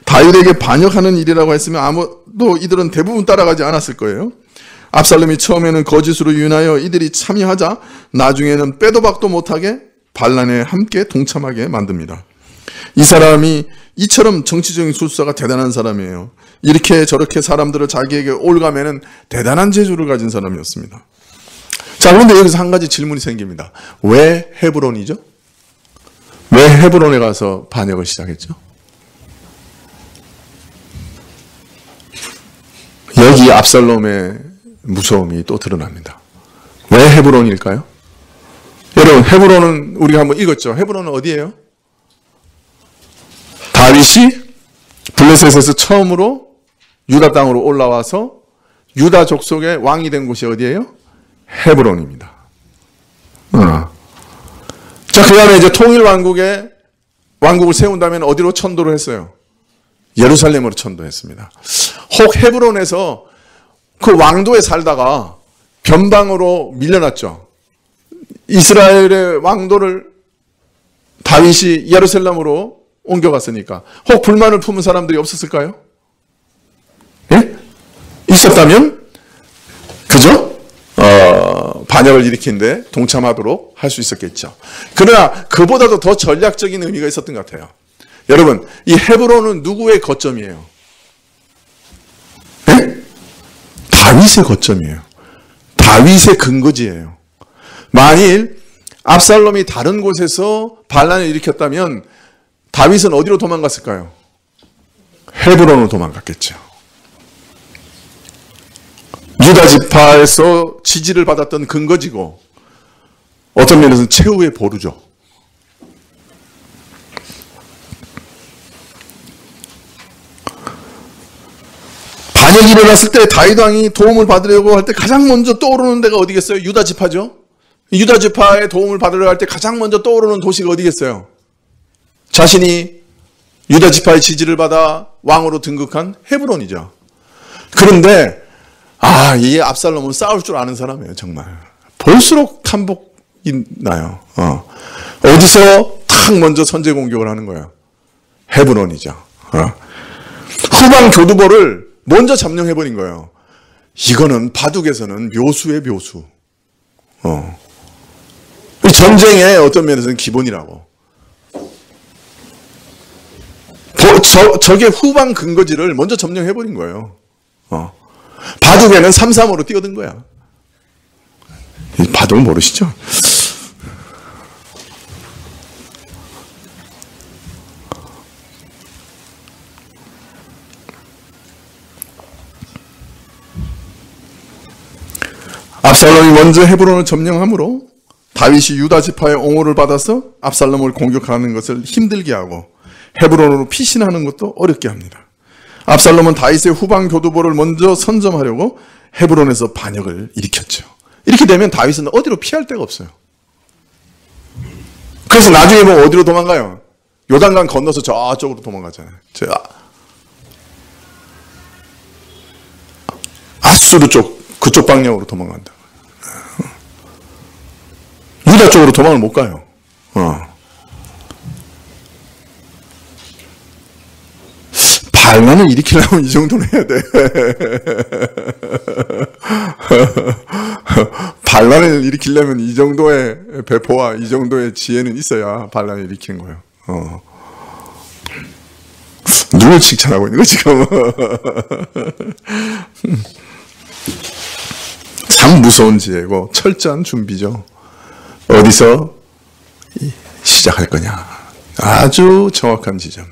Speaker 2: 다윗에게 반역하는 일이라고 했으면 아무도 이들은 대부분 따라가지 않았을 거예요. 압살롬이 처음에는 거짓으로 유인하여 이들이 참여하자 나중에는 빼도 박도 못하게 반란에 함께 동참하게 만듭니다. 이 사람이 이처럼 정치적인 술수가 대단한 사람이에요. 이렇게 저렇게 사람들을 자기에게 올가매는 대단한 재주를 가진 사람이었습니다. 자, 그런데 여기서 한 가지 질문이 생깁니다. 왜 헤브론이죠? 왜 헤브론에 가서 반역을 시작했죠? 여기 압살롬의 무서움이 또 드러납니다. 왜 헤브론일까요? 여러분, 헤브론은 우리가 한번 읽었죠? 헤브론은 어디예요? 다윗이 블레셋에서 처음으로 유다 땅으로 올라와서 유다 족속의 왕이 된 곳이 어디예요? 헤브론입니다. 자, 그 다음에 이제 통일왕국을 세운다면 어디로 천도를 했어요? 예루살렘으로 천도했습니다. 혹 헤브론에서 그 왕도에 살다가 변방으로 밀려났죠. 이스라엘의 왕도를 다윗이 예루살렘으로 옮겨갔으니까 혹 불만을 품은 사람들이 없었을까요? 예? 있었다면 그죠? 반역을 일으키는데 동참하도록 할 수 있었겠죠. 그러나 그보다도 더 전략적인 의미가 있었던 것 같아요. 여러분, 이 헤브론은 누구의 거점이에요? 예? 다윗의 거점이에요. 다윗의 근거지예요. 만일 압살롬이 다른 곳에서 반란을 일으켰다면 다윗은 어디로 도망갔을까요? 헤브론으로 도망갔겠죠. 유다 지파에서 지지를 받았던 근거지고 어떤 면에서는 최후의 보루죠. 반역이 일어났을 때 다윗 왕이 도움을 받으려고 할 때 가장 먼저 떠오르는 데가 어디겠어요? 유다 지파죠. 유다 지파의 도움을 받으려고 할 때 가장 먼저 떠오르는 도시가 어디겠어요? 자신이 유다 지파의 지지를 받아 왕으로 등극한 헤브론이죠. 그런데 이 압살롬은 싸울 줄 아는 사람이에요. 정말 볼수록 탐복이 나요. 어디서 탁 먼저 선제 공격을 하는 거예요? 헤브론이죠. 후방 교두보를 먼저 점령해버린 거예요. 이거는 바둑에서는 묘수의 묘수. 전쟁의 어떤 면에서는 기본이라고. 적의 후방 근거지를 먼저 점령해버린 거예요. 바둑에는 3-3으로 뛰어든 거야. 바둑 모르시죠? 압살롬이 먼저 헤브론을 점령함으로 다윗이 유다 지파의 옹호를 받아서 압살롬을 공격하는 것을 힘들게 하고 헤브론으로 피신하는 것도 어렵게 합니다. 압살롬은 다윗의 후방 교두보를 먼저 선점하려고 헤브론에서 반역을 일으켰죠. 이렇게 되면 다윗은 어디로 피할 데가 없어요. 그래서 나중에 뭐 어디로 도망가요? 요단강 건너서 저쪽으로 도망가잖아요. 아수르 쪽, 그쪽 방향으로 도망간다. 유다 쪽으로 도망을 못 가요. 반란을 일으키려면 이 정도는 해야 돼. 반란을 일으키려면 이 정도의 배포와 이 정도의 지혜는 있어야 반란을 일으키는 거예요. 누굴 칭찬하고 있는 거 지금? 참 무서운 지혜고 철저한 준비죠. 어디서 시작할 거냐? 아주 정확한 지점.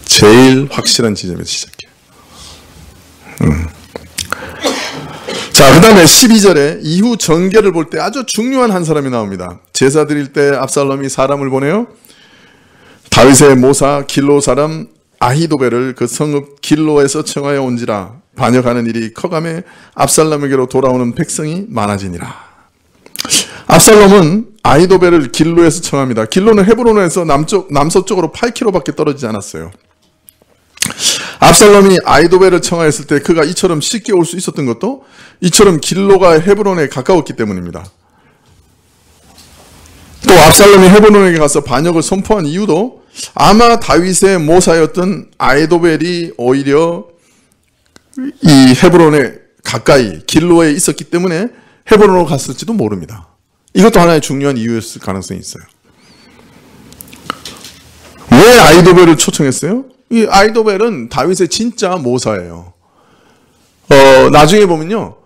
Speaker 2: 제일 확실한 지점에서 시작해요. 자, 그 다음에 12절에 이후 전개를 볼 때 아주 중요한 한 사람이 나옵니다. 제사 드릴 때 압살롬이 사람을 보내요. 다윗의 모사 길로 사람 아히도벨을 그 성읍 길로에서 청하여 온지라 반역하는 일이 커가매 압살롬에게로 돌아오는 백성이 많아지니라. 압살롬은 아히도벨을 길로에서 청합니다. 길로는 헤브론에서 남서쪽으로 8km밖에 떨어지지 않았어요. 압살롬이 아히도벨을 청하였을 때 그가 이처럼 쉽게 올 수 있었던 것도 이처럼 길로가 헤브론에 가까웠기 때문입니다. 또 압살롬이 헤브론에게 가서 반역을 선포한 이유도 아마 다윗의 모사였던 아히도벨이 오히려 이 헤브론에 가까이 길로에 있었기 때문에 헤브론으로 갔을지도 모릅니다. 이것도 하나의 중요한 이유였을 가능성이 있어요. 왜 아히도벨을 초청했어요? 이 아히도벨은 다윗의 진짜 모사예요. 나중에 보면요,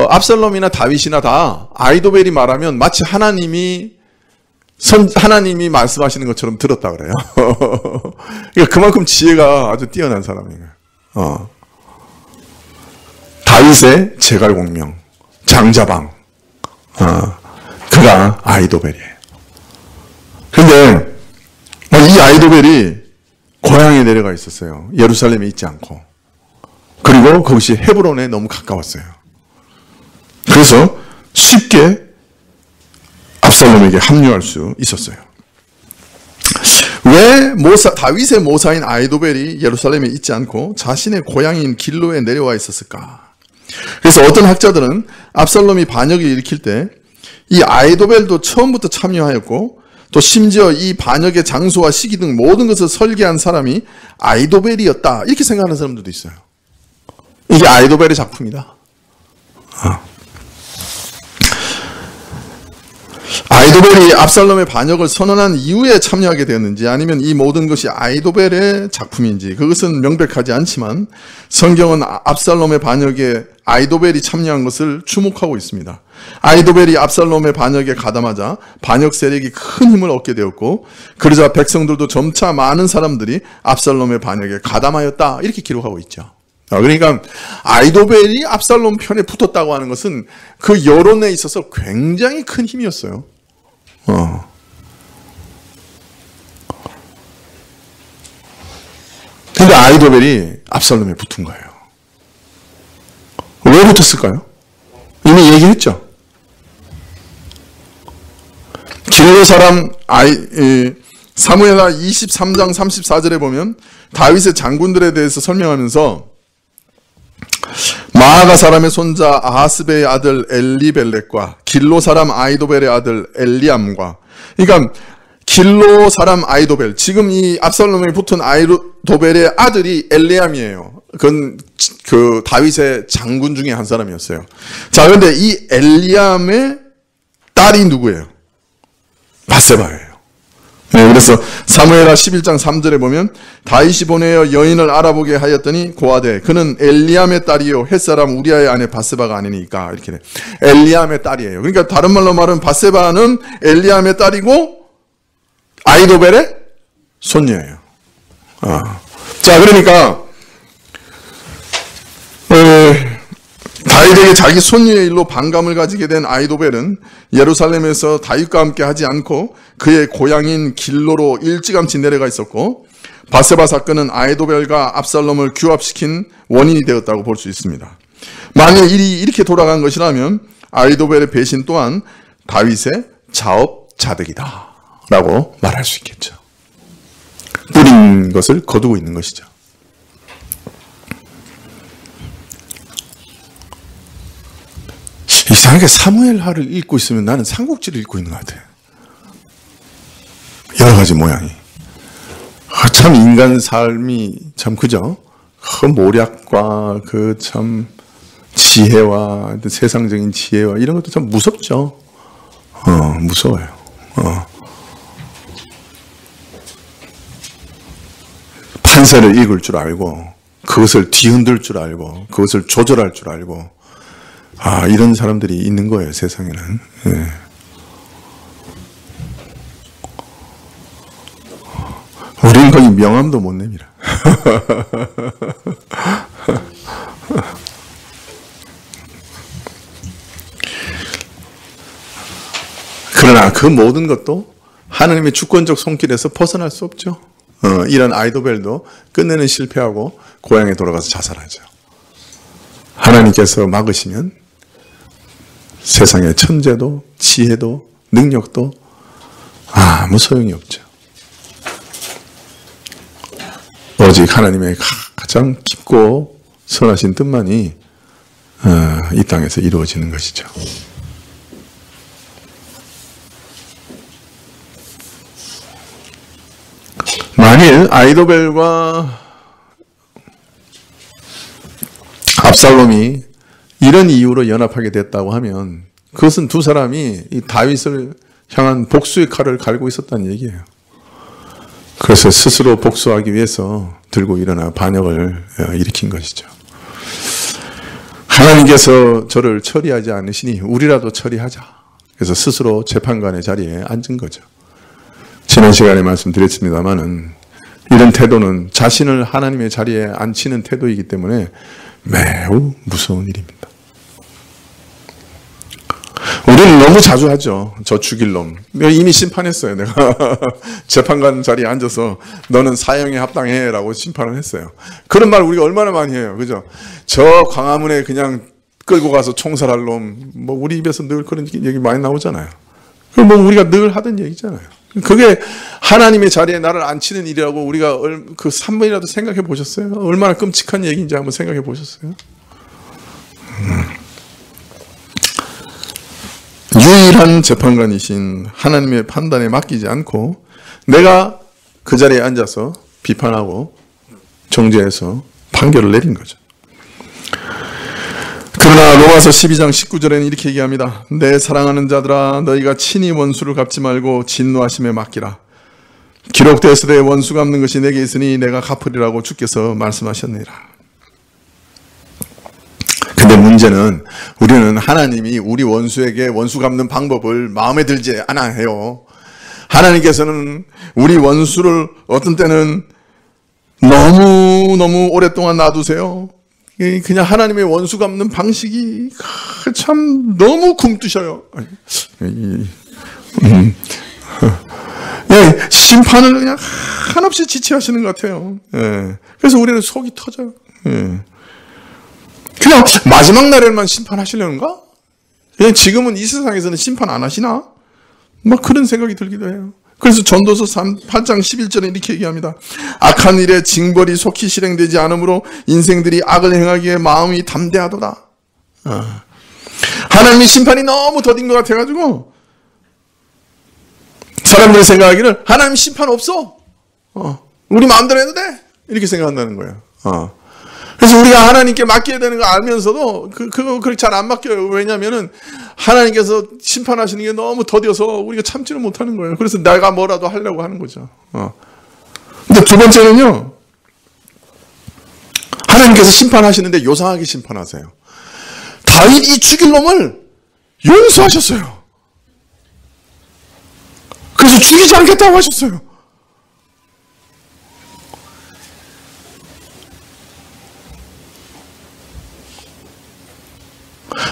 Speaker 2: 압살롬이나 다윗이나 다 아히도벨이 말하면 마치 하나님이 말씀하시는 것처럼 들었다 그래요. 그러니까 그만큼 지혜가 아주 뛰어난 사람이에요. 다윗의 제갈공명, 장자방, 그가 아히도벨이에요. 근데 이 아히도벨이 고향에 내려가 있었어요. 예루살렘에 있지 않고. 그리고 그것이 헤브론에 너무 가까웠어요. 그래서 쉽게 압살롬에게 합류할 수 있었어요. 왜 다윗의 모사인 아히도벨이 예루살렘에 있지 않고 자신의 고향인 길로에 내려와 있었을까? 그래서 어떤 학자들은 압살롬이 반역을 일으킬 때 이 아히도벨도 처음부터 참여하였고 또 심지어 이 반역의 장소와 시기 등 모든 것을 설계한 사람이 아히도벨이었다, 이렇게 생각하는 사람들도 있어요. 이게 아히도벨의 작품이다. 아히도벨이 압살롬의 반역을 선언한 이후에 참여하게 되었는지 아니면 이 모든 것이 아히도벨의 작품인지 그것은 명백하지 않지만 성경은 압살롬의 반역에 아히도벨이 참여한 것을 주목하고 있습니다. 아히도벨이 압살롬의 반역에 가담하자 반역 세력이 큰 힘을 얻게 되었고 그러자 백성들도 점차 많은 사람들이 압살롬의 반역에 가담하였다, 이렇게 기록하고 있죠. 그러니까 아히도벨이 압살롬 편에 붙었다고 하는 것은 그 여론에 있어서 굉장히 큰 힘이었어요. 근데 아히도벨이 압살롬에 붙은 거예요. 왜 붙었을까요? 이미 얘기했죠. 길로 사람 사무엘하 23장 34절에 보면 다윗의 장군들에 대해서 설명하면서 마아가 사람의 손자 아하스베의 아들 엘리벨렉과 길로 사람 아히도벨의 아들 엘리암과, 그러니까 길로 사람 아히도벨, 지금 이 압살롬에 붙은 아히도벨의 아들이 엘리암이에요. 그건 그 다윗의 장군 중에 한 사람이었어요. 자, 그런데 이 엘리암의 딸이 누구예요? 바세바예요. 네, 그래서 사무엘하 11장 3절에 보면 다윗이 보내어 여인을 알아보게 하였더니 고하되 그는 엘리암의 딸이요 햇사람 우리아의 아내 바세바가 아니니까, 이렇게 돼. 엘리암의 딸이에요. 그러니까 다른 말로 말하면 바세바는 엘리암의 딸이고 아히도벨의 손녀예요. 자, 그러니까 다윗에게 자기 손녀의 일로 반감을 가지게 된 아히도벨은 예루살렘에서 다윗과 함께 하지 않고 그의 고향인 길로로 일찌감치 내려가 있었고 바세바 사건은 아히도벨과 압살롬을 규합시킨 원인이 되었다고 볼 수 있습니다. 만약 일이 이렇게 돌아간 것이라면 아히도벨의 배신 또한 다윗의 자업자득이다 라고 말할 수 있겠죠. 뿌린 것을 거두고 있는 것이죠. 이상하게 사무엘하를 읽고 있으면 나는 삼국지를 읽고 있는 것 같아요. 여러 가지 모양이. 참 인간 삶이 참 그죠? 그 모략과 그 참 지혜와 세상적인 지혜와 이런 것도 참 무섭죠. 무서워요. 판세를 읽을 줄 알고 그것을 뒤흔들 줄 알고 그것을 조절할 줄 알고 이런 사람들이 있는 거예요, 세상에는. 네. 우리는 거의 명함도 못 냅니다. 그러나 그 모든 것도 하나님의 주권적 손길에서 벗어날 수 없죠. 이런 아히도벨도 끝내는 실패하고 고향에 돌아가서 자살하죠. 하나님께서 막으시면 세상의 천재도 지혜도 능력도 아무 소용이 없죠. 오직 하나님의 가장 깊고 선하신 뜻만이 이 땅에서 이루어지는 것이죠. 만일 아히도벨과 압살롬이 이런 이유로 연합하게 됐다고 하면 그것은 두 사람이 이 다윗을 향한 복수의 칼을 갈고 있었다는 얘기예요. 그래서 스스로 복수하기 위해서 들고 일어나 반역을 일으킨 것이죠. 하나님께서 저를 처리하지 않으시니 우리라도 처리하자. 그래서 스스로 재판관의 자리에 앉은 거죠. 지난 시간에 말씀드렸습니다마는 이런 태도는 자신을 하나님의 자리에 앉히는 태도이기 때문에 매우 무서운 일입니다. 우리는 너무 자주 하죠. 저 죽일 놈. 내가 이미 심판했어요. 내가 재판관 자리에 앉아서 너는 사형에 합당해 라고 심판을 했어요. 그런 말 우리가 얼마나 많이 해요. 그죠? 저 광화문에 그냥 끌고 가서 총살할 놈, 뭐 우리 입에서 늘 그런 얘기 많이 나오잖아요. 뭐 우리가 늘 하던 얘기잖아요. 그게 하나님의 자리에 나를 앉히는 일이라고 우리가 그 3번이라도 생각해 보셨어요? 얼마나 끔찍한 얘기인지 한번 생각해 보셨어요? 유일한 재판관이신 하나님의 판단에 맡기지 않고 내가 그 자리에 앉아서 비판하고 정죄해서 판결을 내린 거죠. 그러나 로마서 12장 19절에는 이렇게 얘기합니다. 내 사랑하는 자들아 너희가 친히 원수를 갚지 말고 진노하심에 맡기라. 기록되었으되 원수 갚는 것이 내게 있으니 내가 갚으리라고 주께서 말씀하셨느니라. 근데 문제는 우리는 하나님이 우리 원수에게 원수 갚는 방법을 마음에 들지 않아 해요. 하나님께서는 우리 원수를 어떤 때는 너무 오랫동안 놔두세요. 그냥 하나님의 원수 갚는 방식이 참 너무 굼뜨셔요. 심판을 그냥 한없이 지체하시는 것 같아요. 그래서 우리는 속이 터져요. 그냥 마지막 날에만 심판하시려는가? 그냥 지금은 이 세상에서는 심판 안 하시나? 막 그런 생각이 들기도 해요. 그래서 전도서 8장 11절에 이렇게 얘기합니다. 악한 일에 징벌이 속히 실행되지 않으므로 인생들이 악을 행하기에 마음이 담대하도다. 하나님의 심판이 너무 더딘 것 같아가지고 사람들이 생각하기를 하나님 심판 없어. 우리 마음대로 해도 돼. 이렇게 생각한다는 거예요. 그래서 우리가 하나님께 맡겨야 되는 거 알면서도 그거 그렇게 잘 안 맡겨요. 왜냐면은 하나님께서 심판하시는 게 너무 더뎌서 우리가 참지를 못하는 거예요. 그래서 내가 뭐라도 하려고 하는 거죠. 근데 두 번째는요. 하나님께서 심판하시는데 요상하게 심판하세요. 다윗이 죽일 놈을 용서하셨어요. 그래서 죽이지 않겠다고 하셨어요.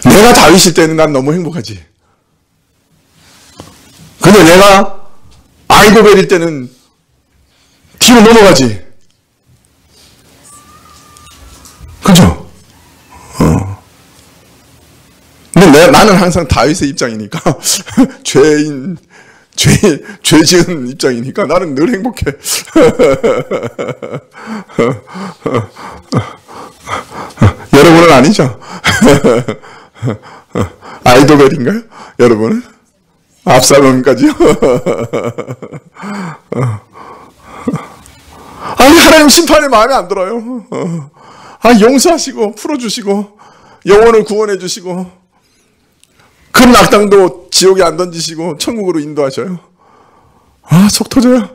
Speaker 2: 내가 다윗일 때는 난 너무 행복하지. 근데 내가 아이도벨일 때는 뒤로 넘어가지. 그죠? 근데 나는 항상 다윗의 입장이니까 죄 지은 입장이니까 나는 늘 행복해. 여러분은 아니죠? 아이도벨인가요? 여러분은? 압살롬까지요? 아니 하나님 심판이 마음에 안 들어요. 용서하시고 풀어주시고 영혼을 구원해 주시고 큰 악당도 지옥에 안 던지시고 천국으로 인도하셔요. 속 터져요.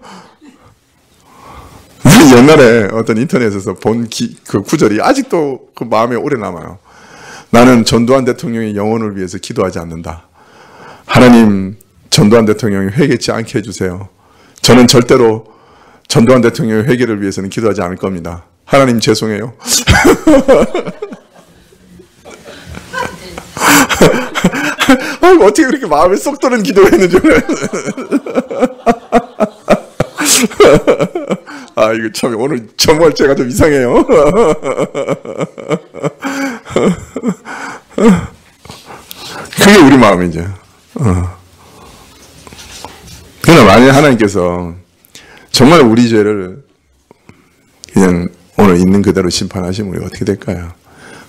Speaker 2: 옛날에 어떤 인터넷에서 본 그 구절이 아직도 그 마음에 오래 남아요. 나는 전두환 대통령의 영혼을 위해서 기도하지 않는다. 하나님 전두환 대통령이 회개치 않게 해주세요. 저는 절대로 전두환 대통령의 회개를 위해서는 기도하지 않을 겁니다. 하나님 죄송해요. 어떻게 그렇게 마음에 쏙 드는 기도를 했는지 이거 참 오늘 정말 제가 좀 이상해요. 그게 우리 마음이죠. 그러나 만약 하나님께서 정말 우리 죄를 그냥 오늘 있는 그대로 심판하시면 우리 어떻게 될까요?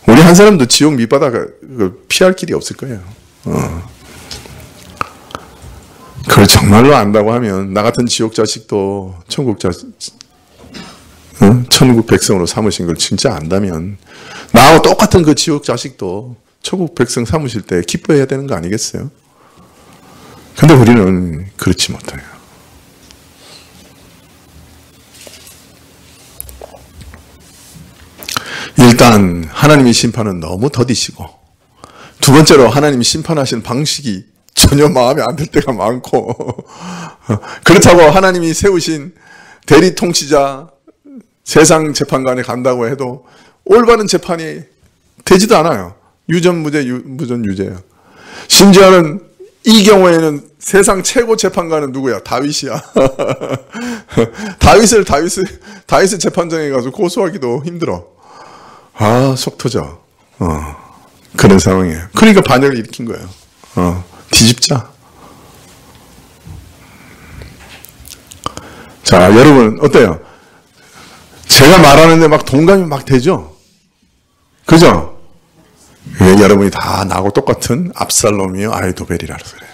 Speaker 2: 우리 한 사람도 지옥 밑바닥을 피할 길이 없을 거예요. 그걸 정말로 안다고 하면 나 같은 지옥 자식도 천국 백성으로 삼으신 걸 진짜 안다면 나하고 똑같은 그 지옥 자식도 천국 백성 삼으실 때 기뻐해야 되는 거 아니겠어요? 근데 우리는 그렇지 못해요. 일단 하나님의 심판은 너무 더디시고 두 번째로 하나님이 심판하시는 방식이 전혀 마음에 안 들 때가 많고 그렇다고 하나님이 세우신 대리 통치자 세상 재판관에 간다고 해도 올바른 재판이 되지도 않아요. 유전무죄, 무전유죄예요. 심지어는 이 경우에는 세상 최고 재판관은 누구야? 다윗이야. 다윗을 재판장에 가서 고소하기도 힘들어. 아, 속 터져. 그런 상황이에요. 그러니까 반역을 일으킨 거예요. 뒤집자. 자, 여러분 어때요? 제가 말하는데 막 동감이 막 되죠? 그죠? 왜 여러분이 다 나하고 똑같은 압살롬이요 아이도벨이라서 그래요.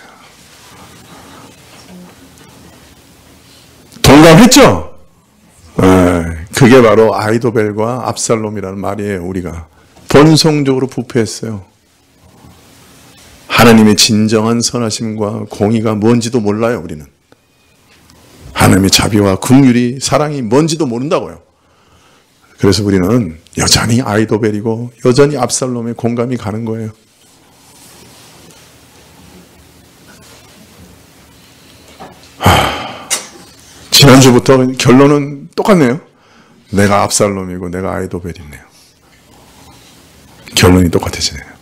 Speaker 2: 동감했죠? 그게 바로 아이도벨과 압살롬이라는 말이에요. 우리가 본성적으로 부패했어요. 하나님의 진정한 선하심과 공의가 뭔지도 몰라요. 우리는 하나님의 자비와 긍휼이 사랑이 뭔지도 모른다고요. 그래서 우리는 여전히 아이도벨이고 여전히 압살롬에 공감이 가는 거예요. 지난주부터 결론은 똑같네요. 내가 압살롬이고 내가 아이도벨이네요. 결론이 똑같아지네요.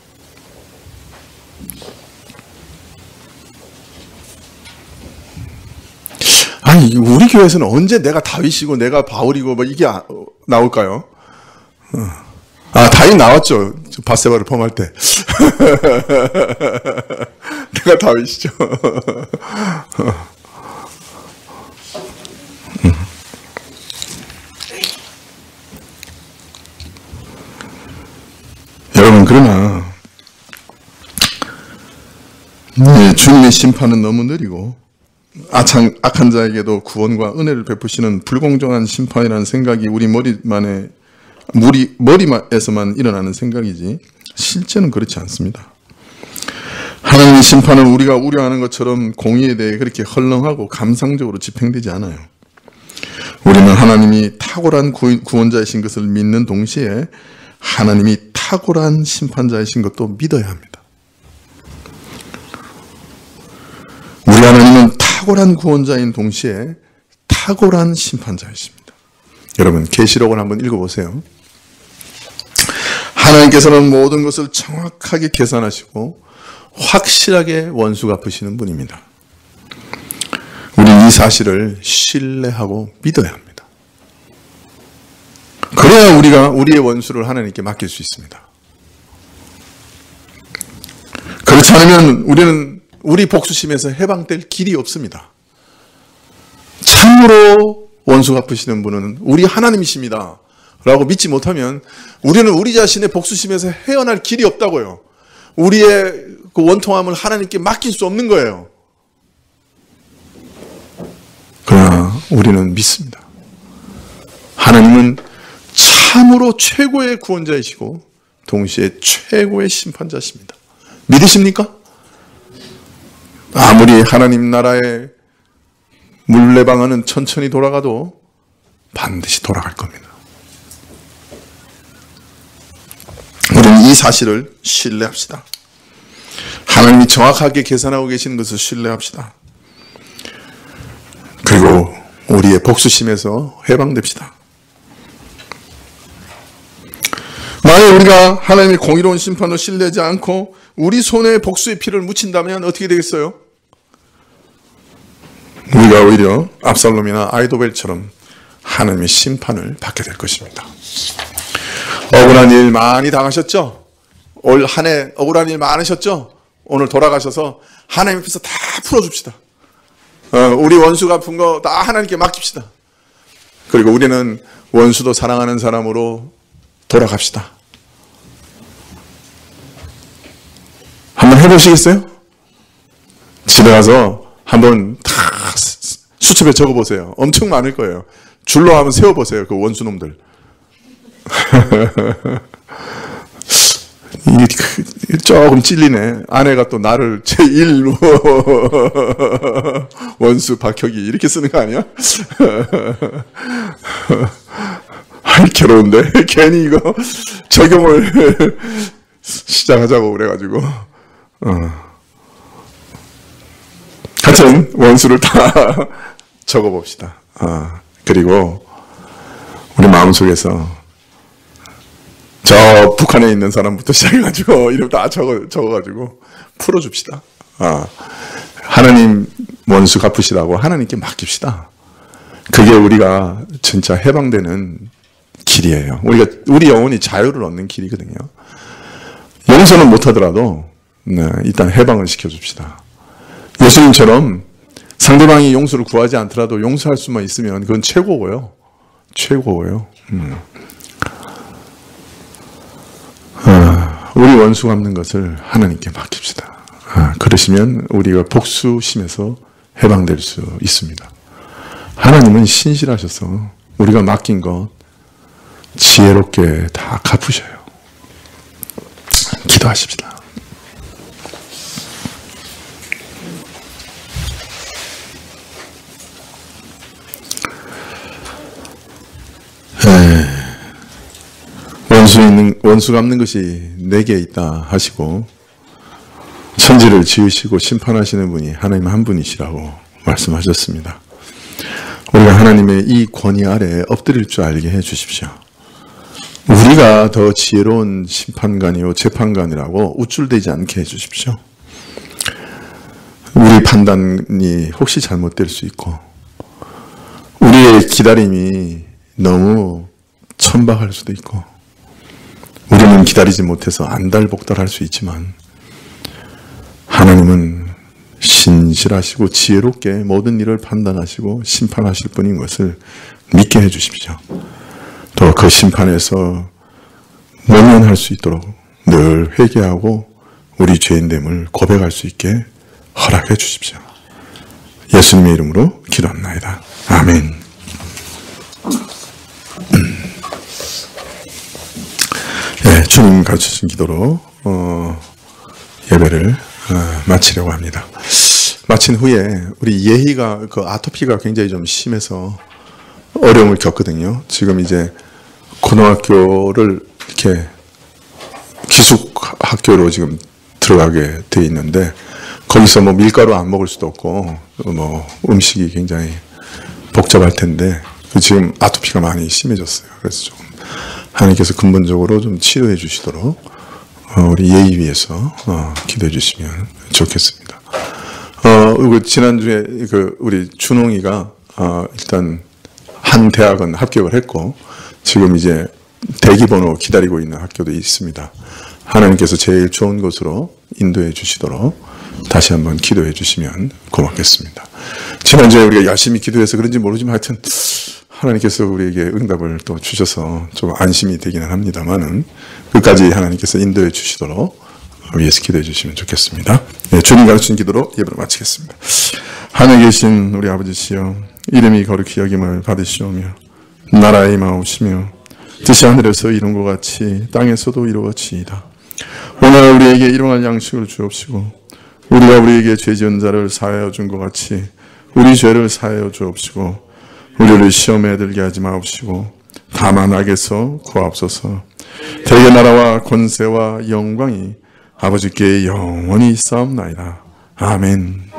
Speaker 2: 아니, 우리 교회에서는 언제 내가 다윗이고 내가 바울이고 뭐 이게 나올까요? 다윗 나왔죠. 바세바를 범할 때. 내가 다윗이죠. 여러분, 그러나 주님의 심판은 너무 느리고 악한 자에게도 구원과 은혜를 베푸시는 불공정한 심판이라는 생각이 우리 머리에서만 일어나는 생각이지 실제는 그렇지 않습니다. 하나님의 심판은 우리가 우려하는 것처럼 공의에 대해 그렇게 헐렁하고 감상적으로 집행되지 않아요. 우리는 하나님이 탁월한 구원자이신 것을 믿는 동시에 하나님이 탁월한 심판자이신 것도 믿어야 합니다. 우리 하나님은 탁월한 구원자인 동시에 탁월한 심판자이십니다. 여러분, 계시록을 한번 읽어보세요. 하나님께서는 모든 것을 정확하게 계산하시고 확실하게 원수 갚으시는 분입니다. 우리는 이 사실을 신뢰하고 믿어야 합니다. 그래야 우리가 우리의 원수를 하나님께 맡길 수 있습니다. 그렇지 않으면 우리는 우리 복수심에서 해방될 길이 없습니다. 참으로 원수 갚으시는 분은 우리 하나님이십니다 라고 믿지 못하면 우리는 우리 자신의 복수심에서 헤어날 길이 없다고요. 우리의 그 원통함을 하나님께 맡길 수 없는 거예요. 그러나 우리는 믿습니다. 하나님은 참으로 최고의 구원자이시고 동시에 최고의 심판자십니다. 믿으십니까? 아무리 하나님 나라의 물레방아는 천천히 돌아가도 반드시 돌아갈 겁니다. 우리는 이 사실을 신뢰합시다. 하나님이 정확하게 계산하고 계시는 것을 신뢰합시다. 그리고 우리의 복수심에서 해방됩시다. 만약 우리가 하나님의 공의로운 심판을 신뢰하지 않고 우리 손에 복수의 피를 묻힌다면 어떻게 되겠어요? 우리가 오히려 압살롬이나 아이도벨처럼 하나님의 심판을 받게 될 것입니다. 억울한 일 많이 당하셨죠? 올 한 해 억울한 일 많으셨죠? 오늘 돌아가셔서 하나님 앞에서 다 풀어줍시다. 우리 원수 갚은 거 다 하나님께 맡깁시다. 그리고 우리는 원수도 사랑하는 사람으로 돌아갑시다. 한번 해보시겠어요? 집에 가서 한번 다 수첩에 적어보세요. 엄청 많을 거예요. 줄로 한번 세워보세요. 그 원수놈들. 이게 조금 찔리네. 아내가 또 나를 제1 원수 박혁이 이렇게 쓰는 거 아니야? 아이, 괴로운데. 괜히 이거 적용을 시작하자고 그래가지고. 하여튼 원수를 다 적어봅시다. 그리고 우리 마음속에서 저 북한에 있는 사람부터 시작해가지고 이름 다 적어가지고 풀어줍시다. 하나님 원수 갚으시라고 하나님께 맡깁시다. 그게 우리가 진짜 해방되는 길이에요. 우리 영혼이 자유를 얻는 길이거든요. 용서는 못하더라도 일단 해방을 시켜줍시다. 예수님처럼 상대방이 용서를 구하지 않더라도 용서할 수만 있으면 그건 최고고요. 최고고요. 우리 원수 갚는 것을 하나님께 맡깁시다. 그러시면 우리가 복수심에서 해방될 수 있습니다. 하나님은 신실하셔서 우리가 맡긴 것 지혜롭게 다 갚으셔요. 기도하십시다. 원수 갚는 것이 내게 있다 하시고 천지를 지으시고 심판하시는 분이 하나님 한 분이시라고 말씀하셨습니다. 우리가 하나님의 이 권위 아래에 엎드릴 줄 알게 해 주십시오. 우리가 더 지혜로운 심판관이요 재판관이라고 우쭐대지 않게 해 주십시오. 우리 판단이 혹시 잘못될 수 있고 우리의 기다림이 너무 천박할 수도 있고 우리는 기다리지 못해서 안달복달할 수 있지만 하나님은 신실하시고 지혜롭게 모든 일을 판단하시고 심판하실 분인 것을 믿게 해 주십시오. 또 그 심판에서 모면할 수 있도록 늘 회개하고 우리 죄인됨을 고백할 수 있게 허락해 주십시오. 예수님의 이름으로 기도합나이다. 아멘. 네, 주님 가르쳐주신 기도로 예배를 마치려고 합니다. 마친 후에 우리 예희가 그 아토피가 굉장히 좀 심해서 어려움을 겪거든요. 지금 이제 고등학교를 이렇게 기숙 학교로 지금 들어가게 돼 있는데 거기서 뭐 밀가루 안 먹을 수도 없고 뭐 음식이 굉장히 복잡할 텐데 지금 아토피가 많이 심해졌어요. 그래서 조금 하나님께서 근본적으로 좀 치료해 주시도록 우리 예의 위해서 기도해 주시면 좋겠습니다. 지난주에 우리 준홍이가 일단 한 대학은 합격을 했고 지금 이제 대기번호 기다리고 있는 학교도 있습니다. 하나님께서 제일 좋은 곳으로 인도해 주시도록 다시 한번 기도해 주시면 고맙겠습니다. 지난주에 우리가 열심히 기도해서 그런지 모르지만 하여튼 하나님께서 우리에게 응답을 또 주셔서 좀 안심이 되기는 합니다만은 끝까지 하나님께서 인도해 주시도록 위해서 기도해 주시면 좋겠습니다. 네, 주님 가르친 기도로 예배를 마치겠습니다. 하늘에 계신 우리 아버지시여 이름이 거룩히 여김을 받으시오며 나라의 임하옵시며 뜻이 하늘에서 이룬 것 같이 땅에서도 이루어지이다. 오늘 우리에게 일용할 양식을 주옵시고 우리가 우리에게 죄 지은 자를 사하여 준 것 같이 우리 죄를 사하여 주옵시고 우리를 시험에 들게 하지 마옵시고 다만 악에서 구하옵소서. 대개 나라와 권세와 영광이 아버지께 영원히 있사옵나이다. 아멘.